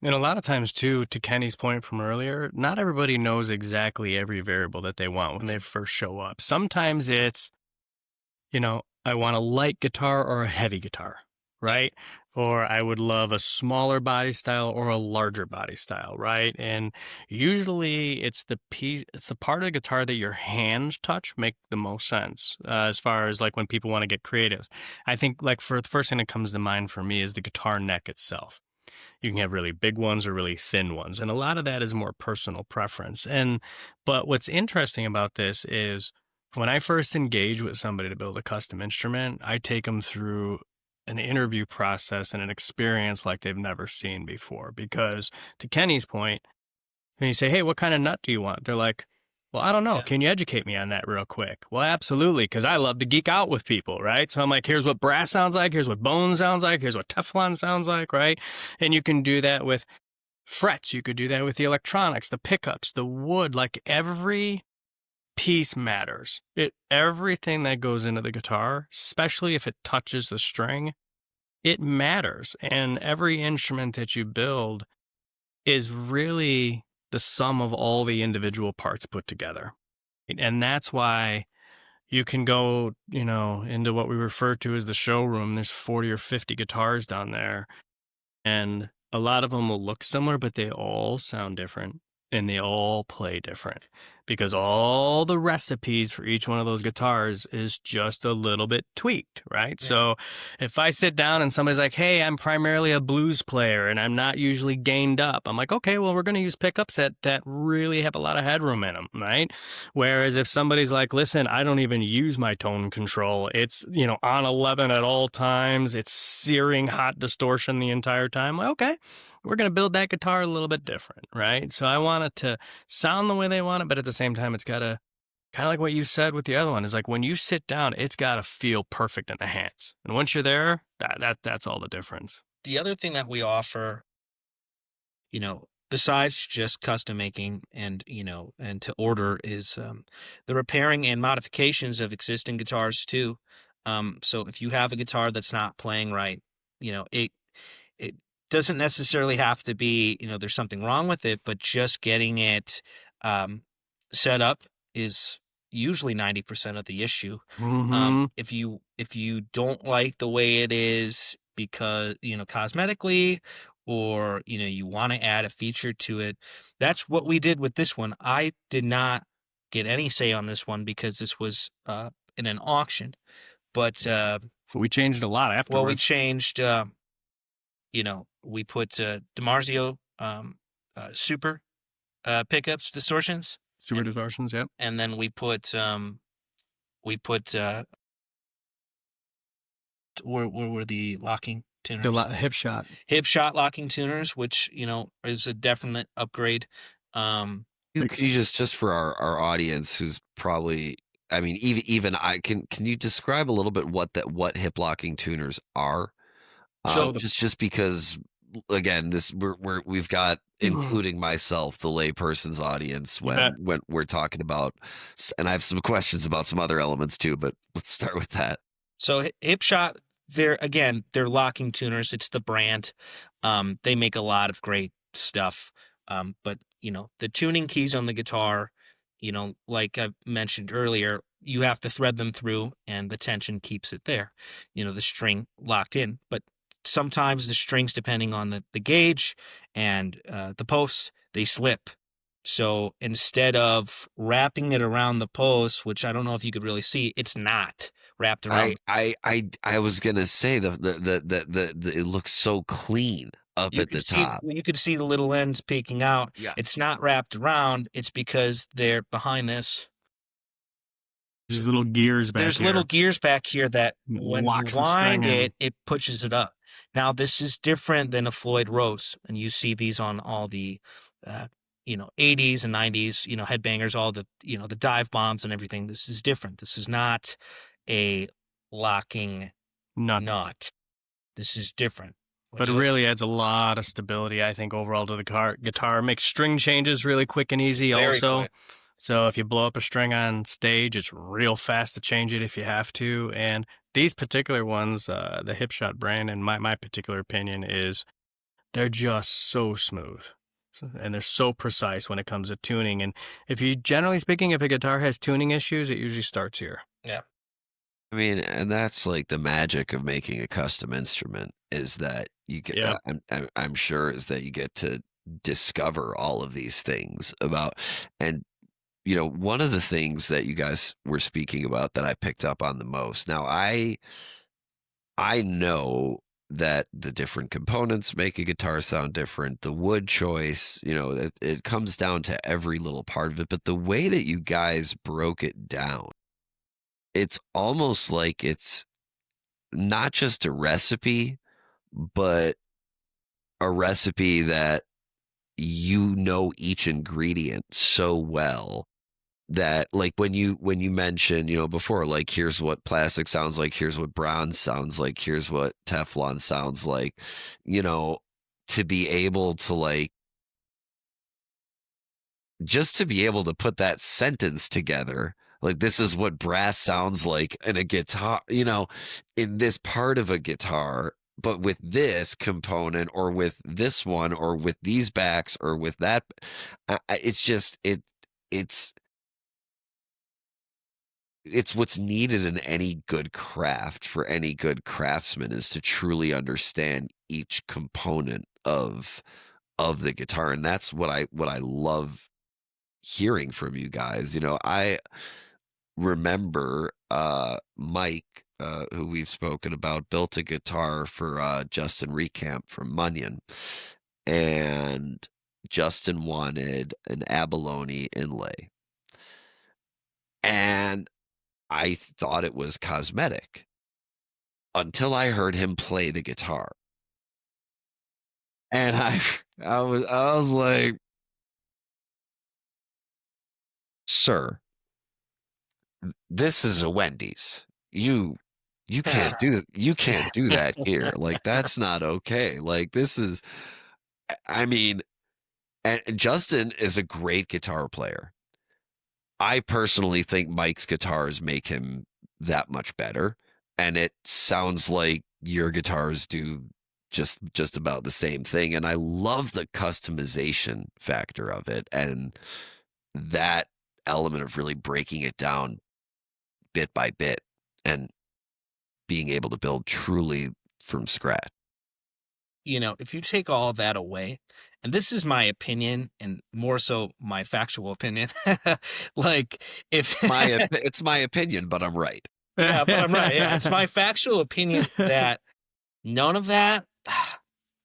And a lot of times, too, to Kenny's point from earlier, not everybody knows exactly every variable that they want when they first show up. Sometimes it's, I want a light guitar or a heavy guitar, right? Or I would love a smaller body style or a larger body style, right? And usually it's the part of the guitar that your hands touch make the most sense, as far as like when people want to get creative. I think like for the first thing that comes to mind for me is the guitar neck itself. You can have really big ones or really thin ones, and a lot of that is more personal preference. But what's interesting about this is when I first engage with somebody to build a custom instrument, I take them through an interview process and an experience like they've never seen before. Because to Kenny's point, when you say, "Hey, what kind of nut do you want?" They're like, "Well, I don't know. Yeah. Can you educate me on that real quick?" Well, absolutely, because I love to geek out with people, right? So I'm like, here's what brass sounds like, here's what bone sounds like, here's what Teflon sounds like, right? And you can do that with frets. You could do that with the electronics, the pickups, the wood. Like every piece matters. Everything that goes into the guitar, especially if it touches the string, it matters. And every instrument that you build is really the sum of all the individual parts put together. And that's why you can go, into what we refer to as the showroom. There's 40 or 50 guitars down there, and a lot of them will look similar, but they all sound different and they all play different because all the recipes for each one of those guitars is just a little bit tweaked, right? Yeah. So if I sit down and somebody's like, "Hey, I'm primarily a blues player and I'm not usually gained up," I'm like, "Okay, well, we're going to use pickups that really have a lot of headroom in them," right? Whereas if somebody's like, "Listen, I don't even use my tone control. It's, on 11 at all times. It's searing hot distortion the entire time." Well, okay, we're going to build that guitar a little bit different, right? So I want it to sound the way they want it, but at the same time, it's got to, kind of like what you said with the other one, is like when you sit down, it's got to feel perfect in the hands. And once you're there, that's all the difference. The other thing that we offer, besides just custom making and to order, is the repairing and modifications of existing guitars too. So if you have a guitar that's not playing right, it doesn't necessarily have to be, there's something wrong with it, but just getting it set up is usually 90% of the issue. Mm-hmm. If you don't like the way it is because, cosmetically, or, you want to add a feature to it, that's what we did with this one. I did not get any say on this one because this was in an auction, but We changed a lot afterwards. well, we changed, we put DiMarzio super pickups, distortions, Super distortions, yep. and then we put where were the locking tuners? The hip shot. Hip shot locking tuners, which is a definite upgrade. Could you just for our audience who's probably, I mean, even I can you describe a little bit what hip locking tuners are? So just because again, we've got, including myself, the layperson's audience when we're talking about, and I have some questions about some other elements too, but let's start with that. So hip shot, they're locking tuners. It's the brand. They make a lot of great stuff. But the tuning keys on the guitar, like I mentioned earlier, you have to thread them through and the tension keeps it there. The string locked in. But sometimes the strings, depending on the gauge and the posts, they slip. So instead of wrapping it around the post, which I don't know if you could really see, it's not wrapped around. I was gonna say the it looks so clean up at the top. You could see the little ends peeking out. Yeah. It's not wrapped around. It's because they're behind this. There's little gears back There's here. little gears back here that when you Locks the string wind in. it pushes it up. Now this is different than a Floyd Rose, and you see these on all the 80s and 90s, headbangers, all the, the dive bombs and everything. This is different. This is not a locking nut. This is different. But it really adds a lot of stability, I think, overall to the guitar. Makes string changes really quick and easy Very also. quick. So if you blow up a string on stage, it's real fast to change it if you have to. And these particular ones, the Hip Shot brand, in my particular opinion, is they're just so smooth. And they're so precise when it comes to tuning. And generally speaking, if a guitar has tuning issues, it usually starts here. Yeah. I mean, and that's like the magic of making a custom instrument is that you get, Yep. I'm sure is that you get to discover all of these things about, and one of the things that you guys were speaking about that I picked up on the most. Now, I know that the different components make a guitar sound different. The wood choice, it comes down to every little part of it. But the way that you guys broke it down, it's almost like it's not just a recipe, but a recipe that you know each ingredient so well that like when you mentioned before, like here's what plastic sounds like, here's what bronze sounds like, here's what Teflon sounds like, you know to be able to like just to be able to put that sentence together, like this is what brass sounds like in a guitar, in this part of a guitar, but with this component or with this one or with these backs or with that. It's just it's it's what's needed in any good craft for any good craftsman is to truly understand each component of the guitar, and that's what I love hearing from you guys. I remember Mike, who we've spoken about, built a guitar for Justin Recamp from Munyon, and Justin wanted an abalone inlay, and I thought it was cosmetic until I heard him play the guitar. And I was like, "Sir, this is a Wendy's. You can't do that here. Like that's not okay. Like this is I mean, and Justin is a great guitar player. I personally think Mike's guitars make him that much better, and it sounds like your guitars do just about the same thing. And I love the customization factor of it and that element of really breaking it down bit by bit and being able to build truly from scratch. If you take all that away, and this is my opinion and more so my factual opinion, like if It's my opinion, but I'm right. yeah, but I'm right. Yeah, it's my factual opinion that none of that,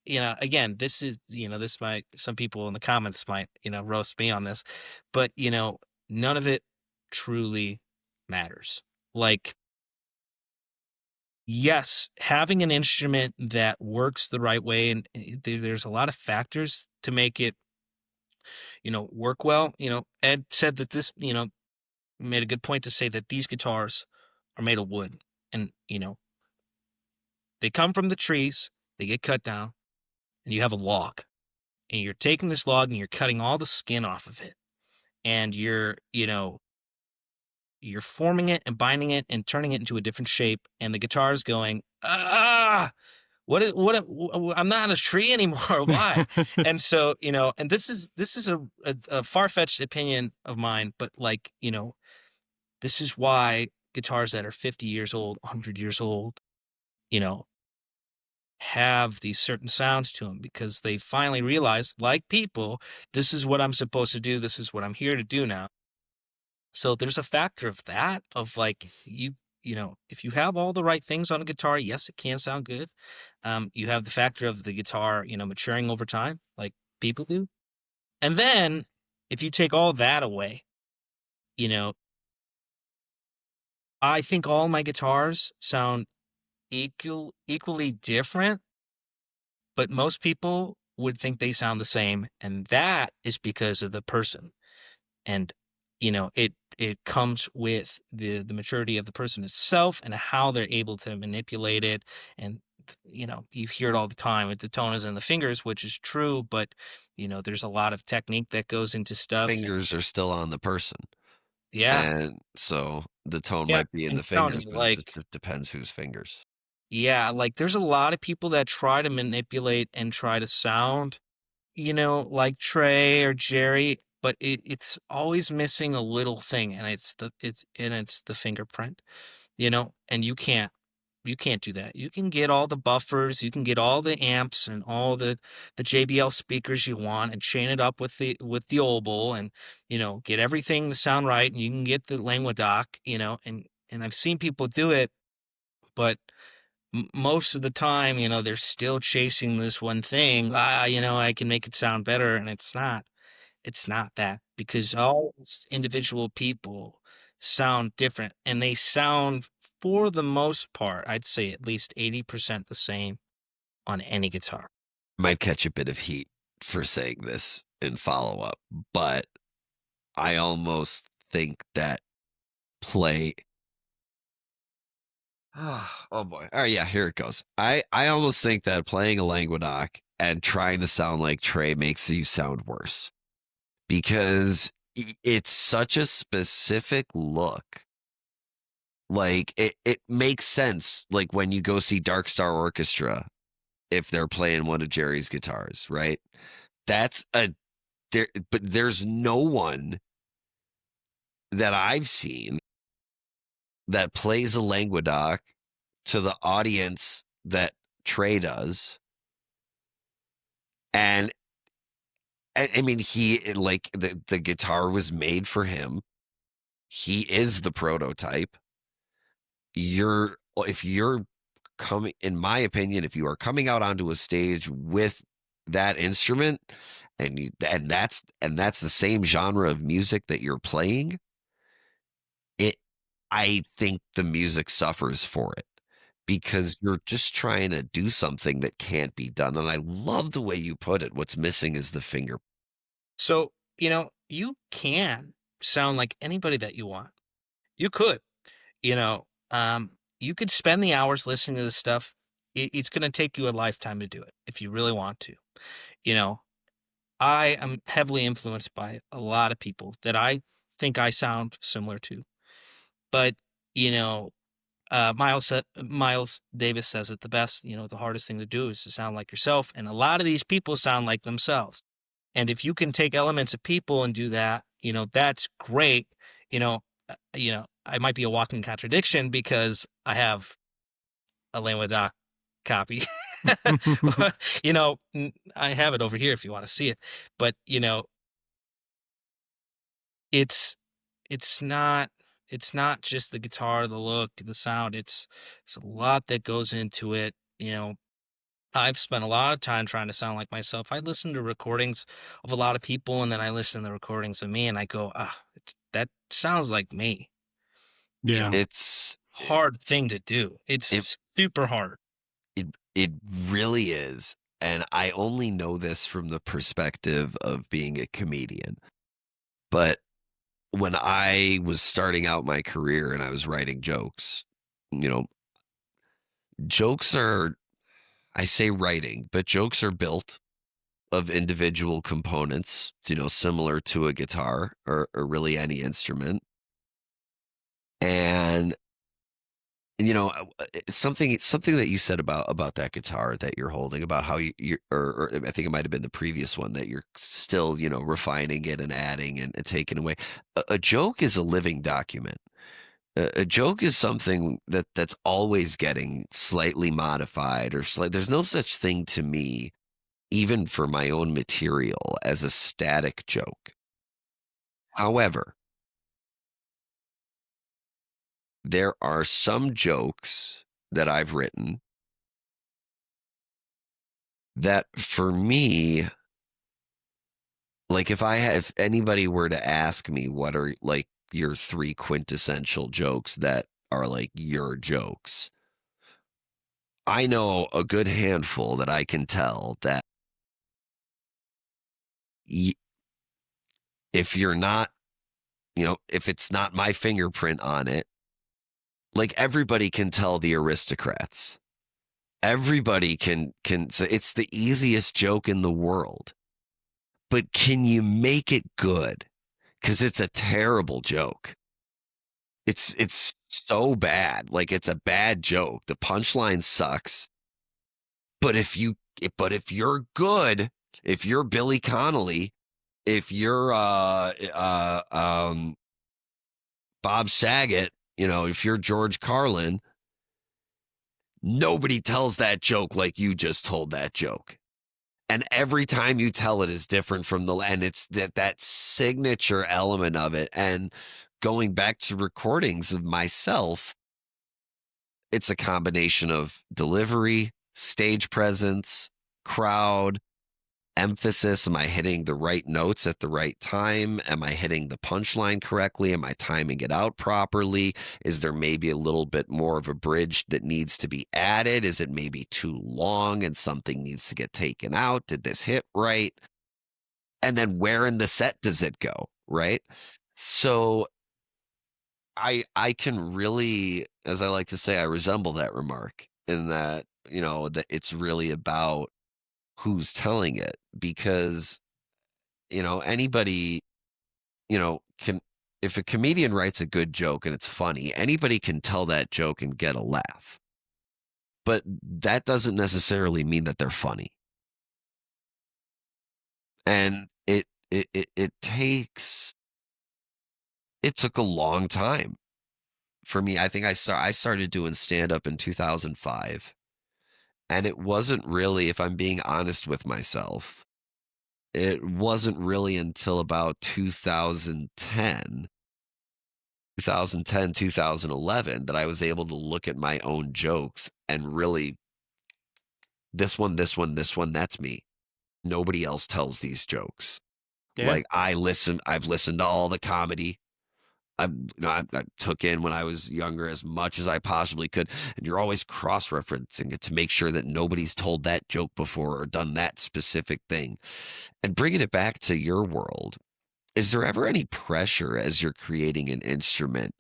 again, this is, this might, some people in the comments might, roast me on this, but, none of it truly matters. Like, yes, having an instrument that works the right way, and there's a lot of factors to make it, work well. Ed said that this, made a good point to say that these guitars are made of wood, and they come from the trees, they get cut down, and you have a log, and you're taking this log and you're cutting all the skin off of it, and you're forming it and binding it and turning it into a different shape, and the guitar is going, ah, I'm not a tree anymore. Why? And so, and this is a far-fetched opinion of mine, but like, this is why guitars that are 50 years old, 100 years old, you know, have these certain sounds to them because they finally realized, like people, this is what I'm supposed to do. This is what I'm here to do now. So there's a factor of that, of like if you have all the right things on a guitar, yes, it can sound good. You have the factor of the guitar, maturing over time, like people do. And then if you take all that away, you know, I think all my guitars sound equally different, but most people would think they sound the same, and that is because of the person. And it comes with the maturity of the person itself and how they're able to manipulate it. And you hear it all the time, the tone is in the fingers, which is true, but there's a lot of technique that goes into stuff. And Fingers are still on the person. yeah, And so the tone yeah, might be in and the counting, fingers, but it just like, depends whose fingers. yeah, like there's a lot of people that try to manipulate and try to sound like Trey or Jerry, but it's always missing a little thing, and it's the fingerprint. and you can't do that. You can get all the buffers, you can get all the amps and all the JBL speakers you want and chain it up with the oboe and get everything to sound right, and you can get the Languedoc, and I've seen people do it, but most of the time, they're still chasing this one thing. I can make it sound better, and it's not. It's not that, because all individual people sound different, and they sound, for the most part, I'd say at least 80% the same on any guitar. Might catch a bit of heat for saying this in follow up, but I almost think that play. Oh boy. All right, yeah, here it goes. I almost think that playing a Languedoc and trying to sound like Trey makes you sound worse, because it's such a specific look. Like it makes sense, like when you go see Dark Star Orchestra, if they're playing one of Jerry's guitars, right? That's a there, but there's no one that I've seen that plays a Languedoc to the audience that Trey does. And I mean, like the guitar was made for him. He is the prototype. If you're coming, in my opinion, if you are coming out onto a stage with that instrument and that's the same genre of music that you're playing, I think the music suffers for it, because you're just trying to do something that can't be done. And I love the way you put it. What's missing is the finger. So, you can sound like anybody that you want. You could, you know, you could spend the hours listening to this stuff. It's going to take you a lifetime to do it if you really want to. You know, I am heavily influenced by a lot of people that I think I sound similar to. But, you know, Miles Davis says it the best. The hardest thing to do is to sound like yourself. And a lot of these people sound like themselves. And if you can take elements of people and do that, that's great. I might be a walking contradiction because I have a Languedoc copy. I have it over here if you want to see it. But it's not just the guitar, the look, the sound. It's a lot that goes into it. I've spent a lot of time trying to sound like myself. I listen to recordings of a lot of people, and then I listen to the recordings of me, and I go, that sounds like me. Yeah. It's hard thing to do. It's super hard. It really is. And I only know this from the perspective of being a comedian. But when I was starting out my career and I was writing jokes, jokes are, I say writing, but jokes are built of individual components, similar to a guitar or really any instrument. And something that you said about that guitar that you're holding, about how or I think it might have been the previous one, that you're still refining it and adding and taking away. A joke is a living document. A joke is something that's always getting slightly modified or there's no such thing to me, even for my own material, as a static joke. However, there are some jokes that I've written that, for me, like if anybody were to ask me what are like your 3 quintessential jokes that are like your jokes, I know a good handful that I can tell that if you're not, if it's not my fingerprint on it, like everybody can tell the Aristocrats. Everybody can say it's the easiest joke in the world. But can you make it good? Because it's a terrible joke. It's so bad. Like, it's a bad joke. The punchline sucks. But if you're good, if you're Billy Connolly, if you're Bob Saget, if you're George Carlin, nobody tells that joke like you just told that joke. And every time you tell it is different from and it's that signature element of it. And going back to recordings of myself, it's a combination of delivery, stage presence, crowd, emphasis. Am I hitting the right notes at the right time? Am I hitting the punchline correctly? Am I timing it out properly? Is there maybe a little bit more of a bridge that needs to be added? Is it maybe too long and something needs to get taken out? Did this hit right? And then where in the set does it go? Right. So I can really, as I like to say, I resemble that remark in that, that it's really about who's telling it, because anybody can, if a comedian writes a good joke and it's funny, anybody can tell that joke and get a laugh, but that doesn't necessarily mean that they're funny. And it took a long time for me. I think I started doing stand up in 2005, and it wasn't really, if I'm being honest with myself, it wasn't really until about 2010, 2011 that I was able to look at my own jokes and really, this one, that's me. Nobody else tells these jokes. Yeah. Like I've listened to all the comedy. I took in when I was younger as much as I possibly could. And you're always cross-referencing it to make sure that nobody's told that joke before or done that specific thing. And bringing it back to your world, is there ever any pressure as you're creating an instrument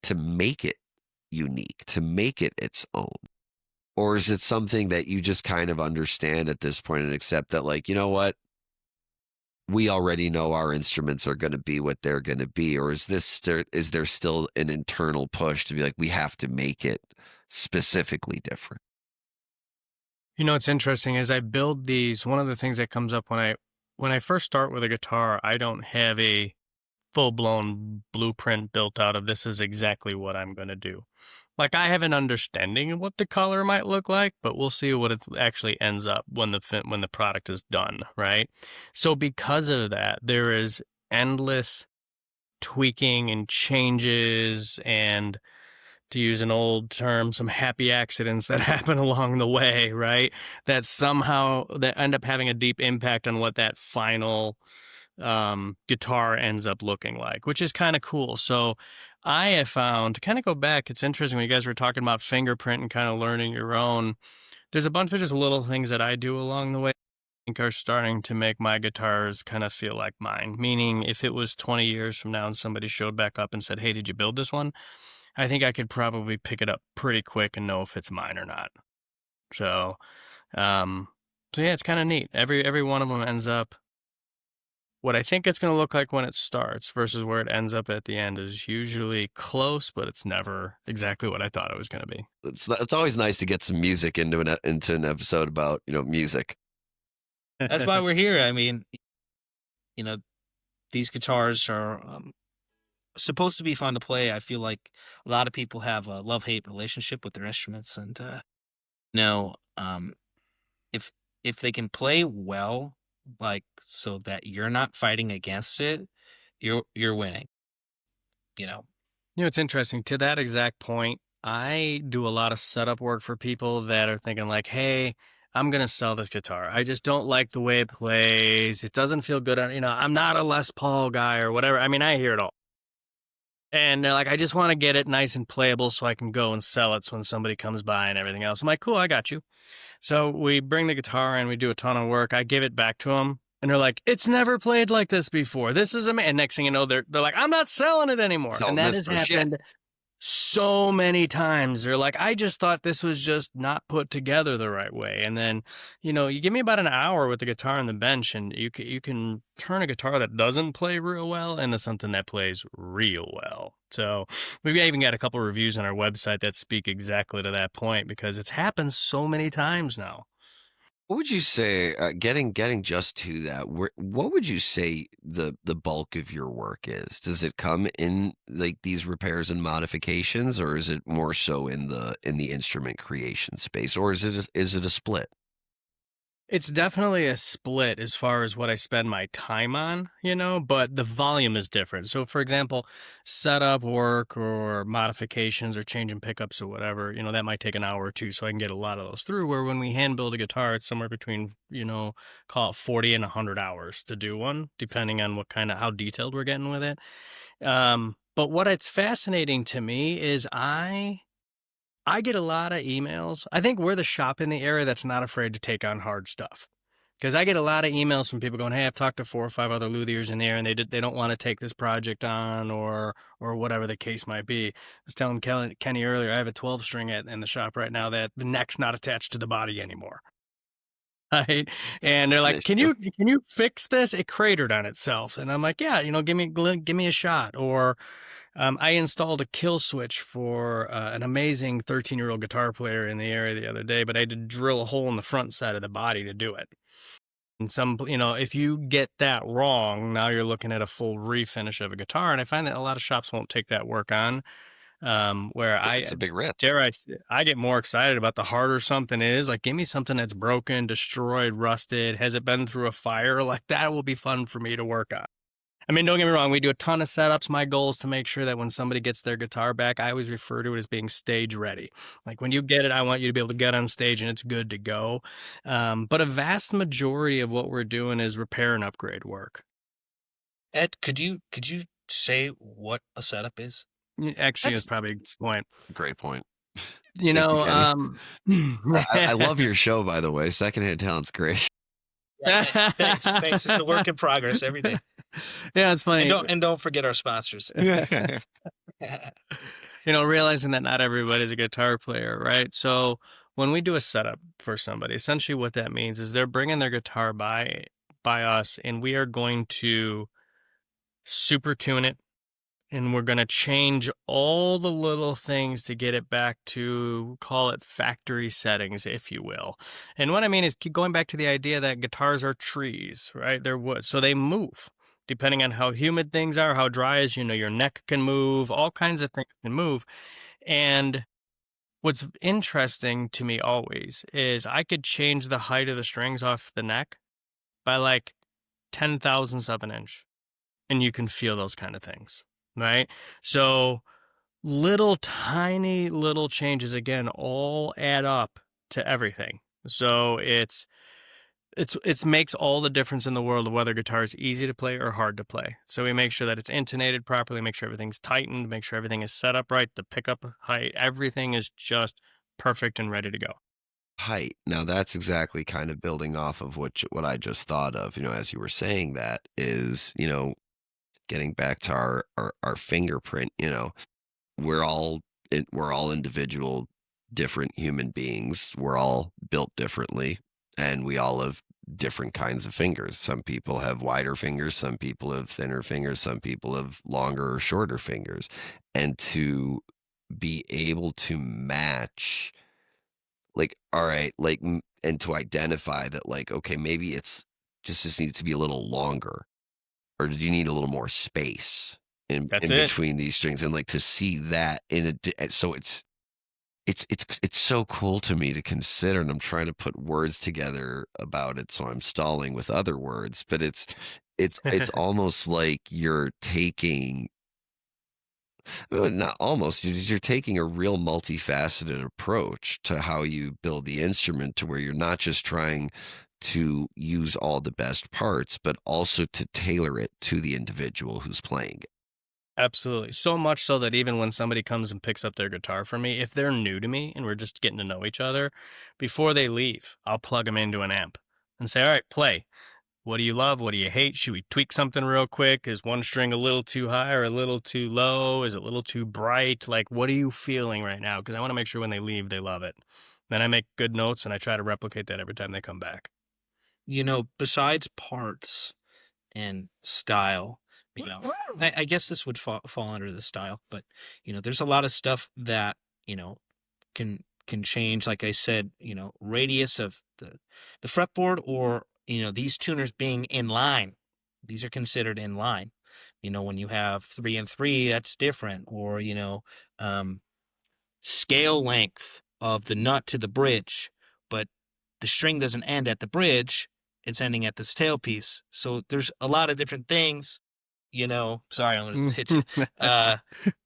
to make it unique, to make it its own? Or is it something that you just kind of understand at this point and accept that, like, you know what? We already know our instruments are going to be what they're going to be? Or is there still an internal push to be like, we have to make it specifically different? It's interesting as I build these, one of the things that comes up when I first start with a guitar, I don't have a full-blown blueprint built out of this is exactly what I'm going to do. Like I have an understanding of what the color might look like, but we'll see what it actually ends up when the product is done, right? So because of that, there is endless tweaking and changes and, to use an old term, some happy accidents that happen along the way, right? That end up having a deep impact on what that final guitar ends up looking like, which is kind of cool. So I have found, to kind of go back, it's interesting when you guys were talking about fingerprint and kind of learning your own, there's a bunch of just little things that I do along the way I think are starting to make my guitars kind of feel like mine. Meaning if it was 20 years from now and somebody showed back up and said, hey, did you build this one? I think I could probably pick it up pretty quick and know if it's mine or not. So, yeah, it's kind of neat. Every one of them ends up what I think it's going to look like when it starts versus where it ends up at the end is usually close, but it's never exactly what I thought it was going to be. It's always nice to get some music into an episode about, music. That's why we're here. I mean, these guitars are supposed to be fun to play. I feel like a lot of people have a love-hate relationship with their instruments, and if they can play well, like so that you're not fighting against it, you're winning. It's interesting. To that exact point, I do a lot of setup work for people that are thinking like, hey, I'm going to sell this guitar. I just don't like the way it plays. It doesn't feel good. I'm not a Les Paul guy or whatever. I mean, I hear it all. And they're like, I just want to get it nice and playable so I can go and sell it when somebody comes by and everything else. I'm like, cool, I got you. So we bring the guitar in, we do a ton of work. I give it back to them. And they're like, it's never played like this before. This is amazing. And next thing you know, they're like, I'm not selling it anymore. And that has happened so many times. They're like, I just thought this was just not put together the right way. And then, you give me about an hour with the guitar on the bench and you can turn a guitar that doesn't play real well into something that plays real well. So we've even got a couple of reviews on our website that speak exactly to that point because it's happened so many times now. What would you say, getting just to that, what would you say the bulk of your work is? Does it come in like these repairs and modifications, or is it more so in the instrument creation space, or is it a split? It's definitely a split as far as what I spend my time on, but the volume is different. So, for example, setup work or modifications or changing pickups or whatever, that might take an hour or two so I can get a lot of those through. Where when we hand build a guitar, it's somewhere between, call it 40 and 100 hours to do one, depending on how detailed we're getting with it. But what it's fascinating to me is I get a lot of emails. I think we're the shop in the area that's not afraid to take on hard stuff. Because I get a lot of emails from people going, "Hey, I've talked to 4 or 5 other luthiers in there, and they don't want to take this project on, or whatever the case might be." I was telling Kenny earlier, I have a 12 string in the shop right now that the neck's not attached to the body anymore, right? And they're An like, "Can issue? you fix this? It cratered on itself." And I'm like, "Yeah, give me a shot." Or I installed a kill switch for an amazing 13-year-old guitar player in the area the other day, but I had to drill a hole in the front side of the body to do it. And if you get that wrong, now you're looking at a full refinish of a guitar. And I find that a lot of shops won't take that work on. Where It's a big risk. I get more excited about the harder something is. Like, give me something that's broken, destroyed, rusted. Has it been through a fire? Like, that will be fun for me to work on. I mean, don't get me wrong, we do a ton of setups. My goal is to make sure that when somebody gets their guitar back, I always refer to it as being stage ready. Like, when you get it, I want you to be able to get on stage and it's good to go. But a vast majority of what we're doing is repair and upgrade work. Ed, could you say what a setup is? Actually, that's That's probably a good point. It's a great point. You Thank you, know, Kenny. I love your show, by the way. Secondhand Talent's great. yeah, thanks. It's a work in progress every day. Yeah, it's funny. And don't forget our sponsors. Realizing that not everybody's a guitar player, right? So when we do a setup for somebody, essentially what that means is they're bringing their guitar by us, and we are going to super tune it, and we're going to change all the little things to get it back to, call it factory settings, if you will. And what I mean is keep going back to the idea that guitars are trees, right? They're wood, so they move. Depending on how humid things are, how dry is, your neck can move, all kinds of things can move. And what's interesting to me always is I could change the height of the strings off the neck by like 10 thousandths of an inch, and you can feel those kind of things, right? So little tiny little changes again all add up to everything. So it's makes all the difference in the world of whether guitar is easy to play or hard to play. So we make sure that it's intonated properly, make sure everything's tightened, make sure everything is set up right, the pickup height, everything is just perfect and ready to go. Height. Now that's exactly kind of building off of what I just thought of, as you were saying that is, getting back to our fingerprint, we're all individual different human beings. We're all built differently and we all have different kinds of fingers. Some people have wider fingers, some people have thinner fingers, some people have longer or shorter fingers. And to be able to match, like, all right, like, and to identify that, like, okay, maybe it's just needs to be a little longer, or do you need a little more space That's in it. between these strings, and like to see that so it's so cool to me to consider, and I'm trying to put words together about it, so I'm stalling with other words, but it's almost like you're taking, well, not almost, you're taking a real multifaceted approach to how you build the instrument, to where you're not just trying to use all the best parts, but also to tailor it to the individual who's playing it. Absolutely. So much so that even when somebody comes and picks up their guitar from me, if they're new to me and we're just getting to know each other, before they leave, I'll plug them into an amp and say, "All right, play. What do you love? What do you hate? Should we tweak something real quick? Is one string a little too high or a little too low? Is it a little too bright? Like, what are you feeling right now?" Because I want to make sure when they leave, they love it. Then I make good notes and I try to replicate that every time they come back. Besides parts and style, I guess this would fall under the style, but there's a lot of stuff that can can change, like I said, radius of the fretboard, or these tuners being in line. These are considered in line. When you have 3 and 3, that's different. Or um, scale length of the nut to the bridge, but the string doesn't end at the bridge, it's ending at this tailpiece. So there's a lot of different things. Sorry, I'm gonna hit you.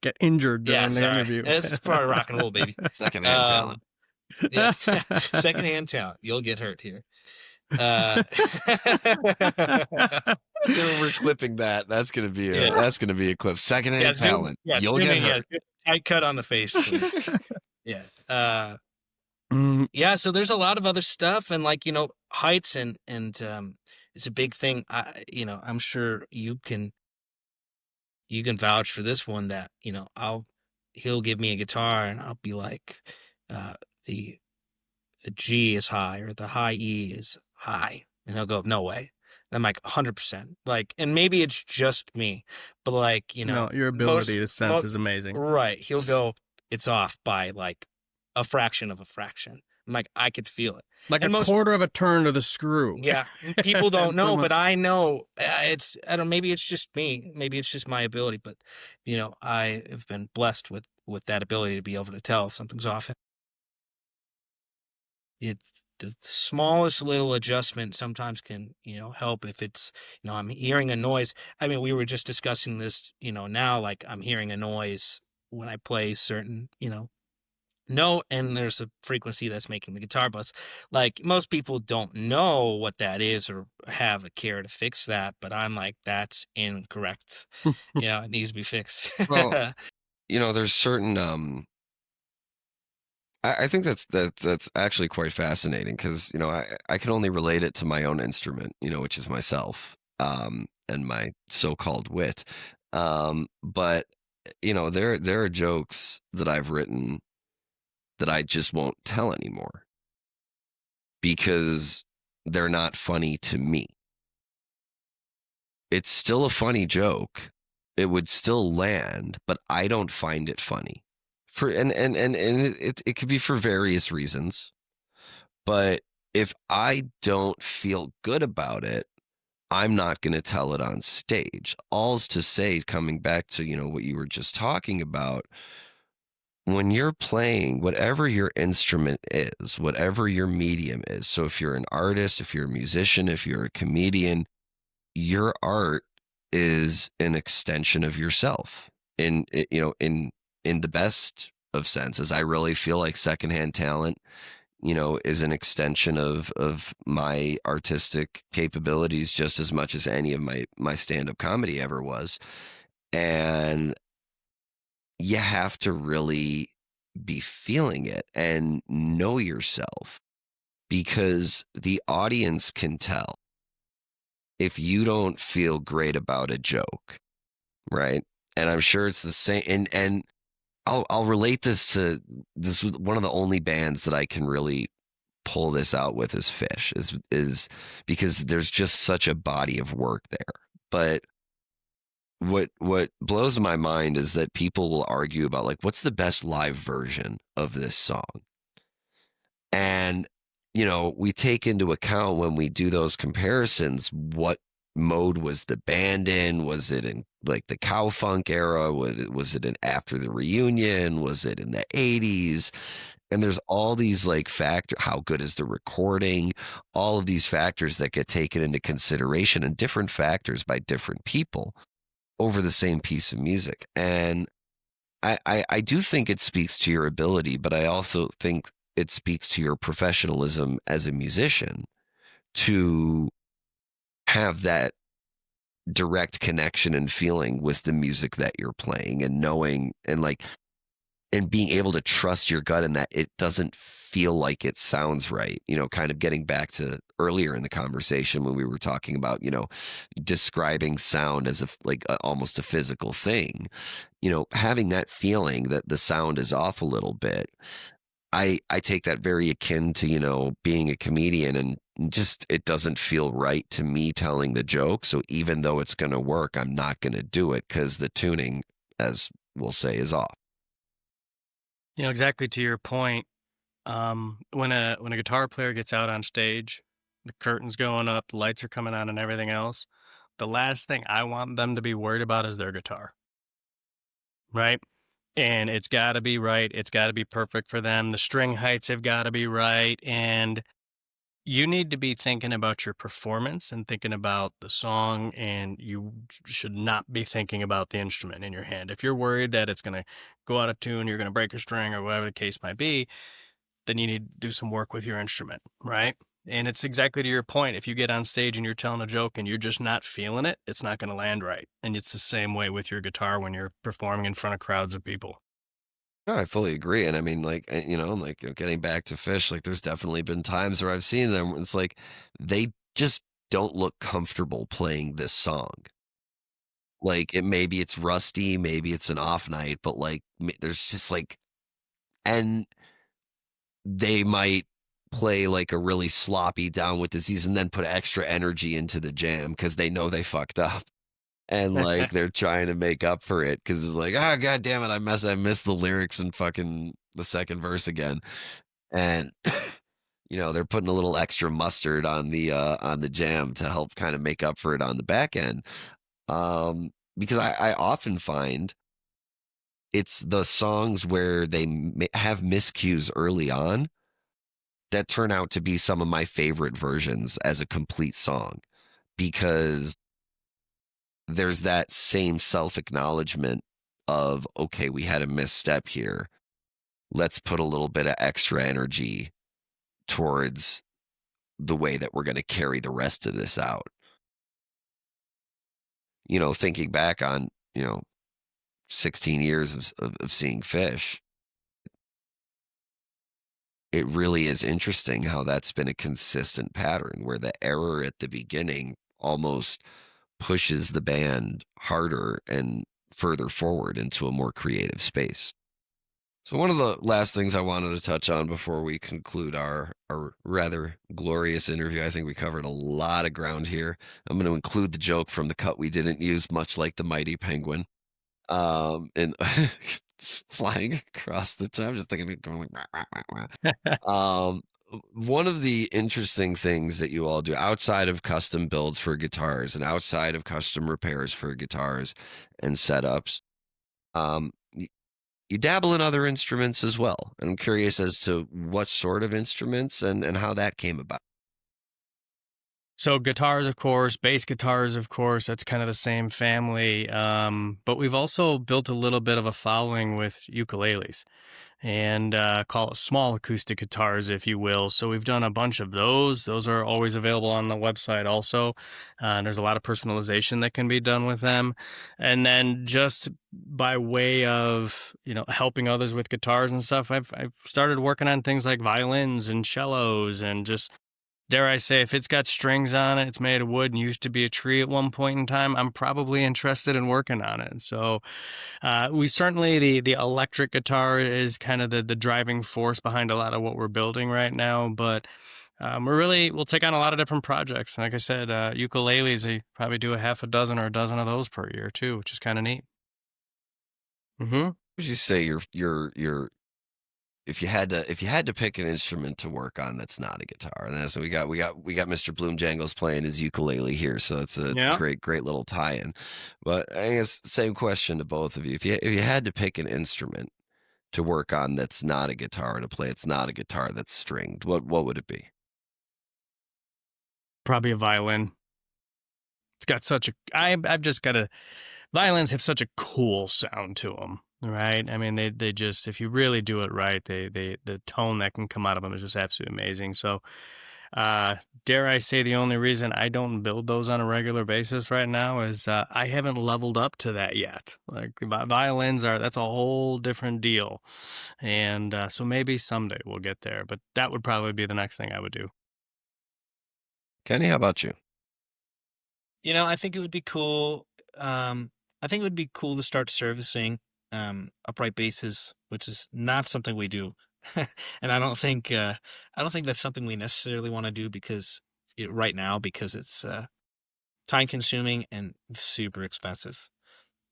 Get injured during Yeah, the sorry. interview. It's part of rock and roll, baby. Secondhand talent. Yeah, secondhand talent. You'll get hurt here. We're clipping that. That's gonna be a clip. Secondhand talent. You'll get hurt. Tight cut on the face, please. Yeah. Yeah. So there's a lot of other stuff, and heights and it's a big thing. I'm sure you can vouch for this one, that he'll give me a guitar and I'll be like, the G is high or the high E is high, and he'll go, no way. And I'm like 100%, and maybe it's just me, but no, your ability to sense is amazing, right? He'll go, it's off by a fraction of a fraction. I'm like, I could feel it, and a quarter of a turn of the screw. Yeah, people don't know, but I know. I don't. Maybe it's just me. Maybe it's just my ability. But I have been blessed with that ability to be able to tell if something's off. It's the smallest little adjustment sometimes can help. If it's I'm hearing a noise. I mean, we were just discussing this. Now I'm hearing a noise when I play certain note, and there's a frequency that's making the guitar buzz. Most people don't know what that is or have a care to fix that, but I'm like, that's incorrect. It needs to be fixed. Well, there's certain I think that's actually quite fascinating, because I can only relate it to my own instrument, which is myself, and my so-called wit. But there are jokes that I've written that I just won't tell anymore because they're not funny to me. It's still a funny joke. It would still land, but I don't find it funny. It could be for various reasons. But if I don't feel good about it, I'm not going to tell it on stage. All's to say, coming back to what you were just talking about, when you're playing, whatever your instrument is, whatever your medium is, so if you're an artist, if you're a musician, if you're a comedian, your art is an extension of yourself. In the best of senses, I really feel like Secondhand Talent, is an extension of my artistic capabilities just as much as any of my stand-up comedy ever was. And you have to really be feeling it and know yourself, because the audience can tell if you don't feel great about a joke, right? And I'm sure it's the same. And I'll relate this to this. One of the only bands that I can really pull this out with is Fish, is because there's just such a body of work there. But what blows my mind is that people will argue about what's the best live version of this song. And we take into account, when we do those comparisons, what mode was the band in? Was it in the Cowfunk era? Was it in after the reunion? Was it in the 80s? And there's all these factors. How good is the recording? All of these factors that get taken into consideration, and different factors by different people over the same piece of music. And I do think it speaks to your ability, but I also think it speaks to your professionalism as a musician to have that direct connection and feeling with the music that you're playing, and knowing and being able to trust your gut in that it doesn't feel like it sounds right. Kind of getting back to earlier in the conversation when we were talking about, describing sound as almost a physical thing, having that feeling that the sound is off a little bit. I take that very akin to, being a comedian, and just, it doesn't feel right to me telling the joke. So even though it's going to work, I'm not going to do it because the tuning, as we'll say, is off. Exactly to your point, When a guitar player gets out on stage, the curtains going up, the lights are coming on, and everything else. The last thing I want them to be worried about is their guitar, right? And it's got to be right. It's got to be perfect for them. The string heights have got to be right, and you need to be thinking about your performance and thinking about the song, and you should not be thinking about the instrument in your hand. If you're worried that it's going to go out of tune, you're going to break a string, or whatever the case might be, then you need to do some work with your instrument, right? And it's exactly to your point. If you get on stage and you're telling a joke and you're just not feeling it, it's not going to land right. And it's the same way with your guitar when you're performing in front of crowds of people. No, I fully agree, and I mean, like, like, getting back to Fish, like, there's definitely been times where I've seen them where it's like, they just don't look comfortable playing this song. Like, maybe it's rusty, maybe it's an off night, but, like, there's just, like and they might play, like, a really sloppy Down with Disease and then put extra energy into the jam because they know they fucked up, and, like, they're trying to make up for it because it's like, "Ah, god damn it, I missed the lyrics and fucking the second verse again." And, they're putting a little extra mustard on the jam to help kinda make up for it on the back end. Because I often find it's the songs where they have miscues early on that turn out to be some of my favorite versions as a complete song because there's that same self-acknowledgement of, okay, we had a misstep here. Let's put a little bit of extra energy towards the way that we're going to carry the rest of this out. Thinking back on, 16 years of seeing Fish, it really is interesting how that's been a consistent pattern where the error at the beginning almost pushes the band harder and further forward into a more creative space. So one of the last things I wanted to touch on before we conclude our rather glorious interview, I think we covered a lot of ground here. I'm going to include the joke from the cut we didn't use, much like the mighty penguin. And it's flying across the time, just thinking of it going like "Wah, wah, wah, wah." One of the interesting things that you all do outside of custom builds for guitars and outside of custom repairs for guitars and setups, um, you dabble in other instruments as well. And I'm curious as to what sort of instruments and how that came about. So guitars, of course, bass guitars, of course, that's kind of the same family. But we've also built a little bit of a following with ukuleles and call it small acoustic guitars, if you will. So we've done a bunch of those. Those are always available on the website also. There's a lot of personalization that can be done with them. And then just by way of, helping others with guitars and stuff, I've started working on things like violins and cellos and just dare I say, if it's got strings on it, it's made of wood and used to be a tree at one point in time, I'm probably interested in working on it. So we certainly the electric guitar is kind of the driving force behind a lot of what we're building right now. But we'll take on a lot of different projects. Like I said, ukuleles, they probably do a half a dozen or a dozen of those per year too, which is kind of neat. Hmm. Would you say your if you had to pick an instrument to work on that's not a guitar, and so we got Mr. Bloom Jangles playing his ukulele here, so it's a Yeah. great little tie-in. But I guess same question to both of you. If you had to pick an instrument to work on that's not a guitar to play, it's not a guitar that's stringed, what would it be? Probably a violin. It's got such a, I've just got a, violins have such a cool sound to them, right? I mean, they just, if you really do it right, the tone that can come out of them is just absolutely amazing. So, uh, dare I say, the only reason I don't build those on a regular basis right now is I haven't leveled up to that yet. Like violins that's a whole different deal, and so maybe someday we'll get there. But that would probably be the next thing I would do. Kenny, how about you? I think it would be cool. I think it would be cool to start servicing upright basses, which is not something we do, and I don't think that's something we necessarily want to do right now because it's time consuming and super expensive.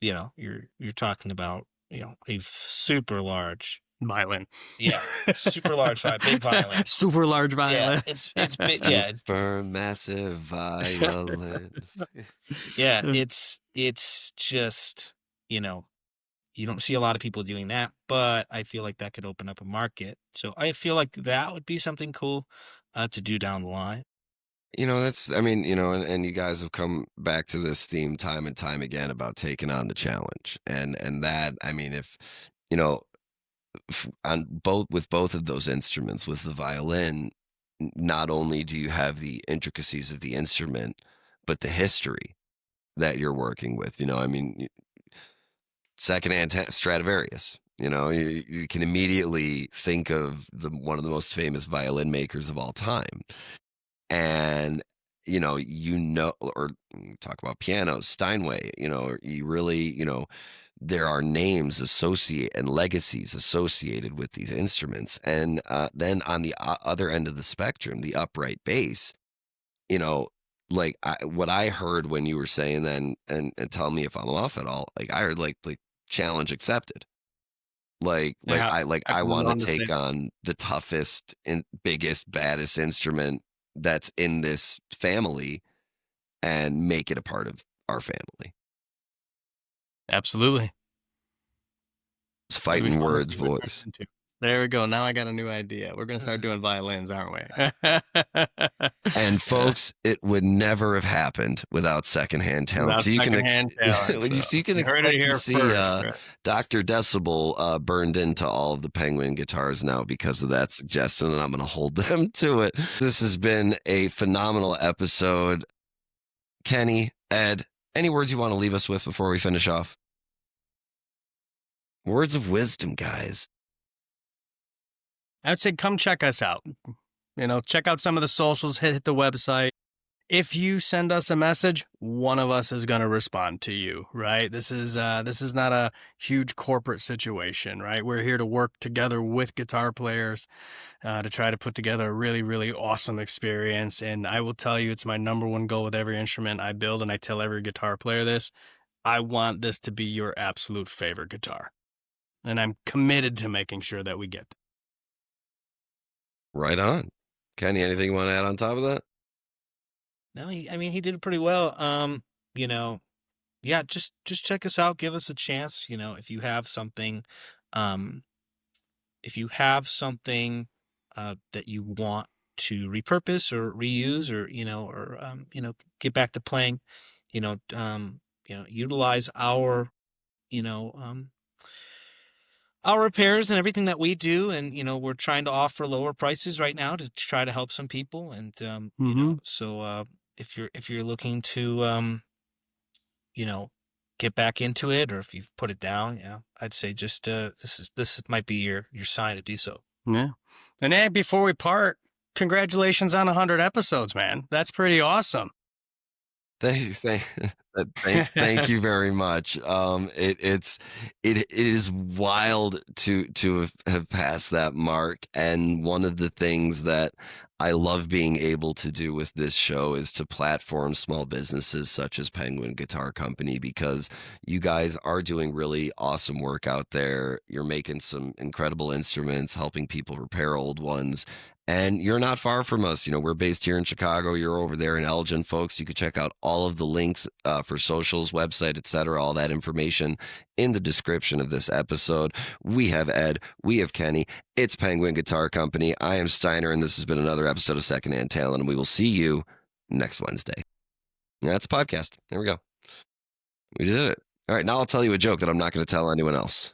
You're talking about a super large Violin. Yeah, super large big violin. Super large Yeah, violin. it's big. Yeah, Super massive violin. yeah. It's just, you know, you don't see a lot of people doing that, but I feel like that could open up a market. So I feel like that would be something cool to do down the line. That's, I mean, and you guys have come back to this theme time and time again about taking on the challenge. And that, I mean, if, you know, on both of those instruments, with the violin, not only do you have the intricacies of the instrument, but the history that you're working with. I mean, secondhand Stradivarius. You can immediately think of one of the most famous violin makers of all time, and or talk about pianos, Steinway. You really, there are names and legacies associated with these instruments, and then on the other end of the spectrum, the upright bass. You know, like what I heard when you were saying then, and tell me if I'm off at all. Like I heard like challenge accepted. Yeah, I was want on to to say take on the toughest and biggest, baddest instrument that's in this family and make it a part of our family. absolutely. It's It'll be fighting fun to words, see what it turns boys. into. There we go. Now I got a new idea. We're gonna start doing violins, aren't we? And folks, it would never have happened without secondhand talent. Without So you can secondhand talent. So so you can you heard it expect to here see first. Right? Dr. Decibel burned into all of the Penguin guitars now because of that suggestion, and I'm going to hold them to it. This has been a phenomenal episode. Kenny, Ed, any words you want to leave us with before we finish off? Words of wisdom, guys. I would say come check us out. Check out some of the socials, hit the website. If you send us a message, one of us is going to respond to you, right? This is not a huge corporate situation, right? We're here to work together with guitar players to try to put together a really, really awesome experience. And I will tell you, it's my number one goal with every instrument I build, and I tell every guitar player this. I want this to be your absolute favorite guitar. And I'm committed to making sure that we get there. Right on. Kenny, anything you want to add on top of that? No, he did pretty well. Yeah, just check us out, give us a chance. If you have something, um, that you want to repurpose or reuse, or get back to playing, utilize you know, um, our repairs and everything that we do, and we're trying to offer lower prices right now to try to help some people, and so if you're looking to you know get back into it, or if you've put it down, I'd say just this might be your sign to do so. Yeah. And hey, before we part, congratulations on 100 episodes, man. That's pretty awesome. Thank you very much. It is wild to have passed that mark, and one of the things that I love being able to do with this show is to platform small businesses such as Penguin Guitar Company, because you guys are doing really awesome work out there. You're making some incredible instruments, helping people repair old ones. And you're not far from us. We're based here in Chicago. You're over there in Elgin, folks. You can check out all of the links for socials, website, etc. All that information in the description of this episode. We have Ed. We have Kenny. It's Penguin Guitar Company. I am Steiner, and this has been another episode of Secondhand Talent. And we will see you next Wednesday. That's a podcast. There we go. We did it. All right, now I'll tell you a joke that I'm not going to tell anyone else.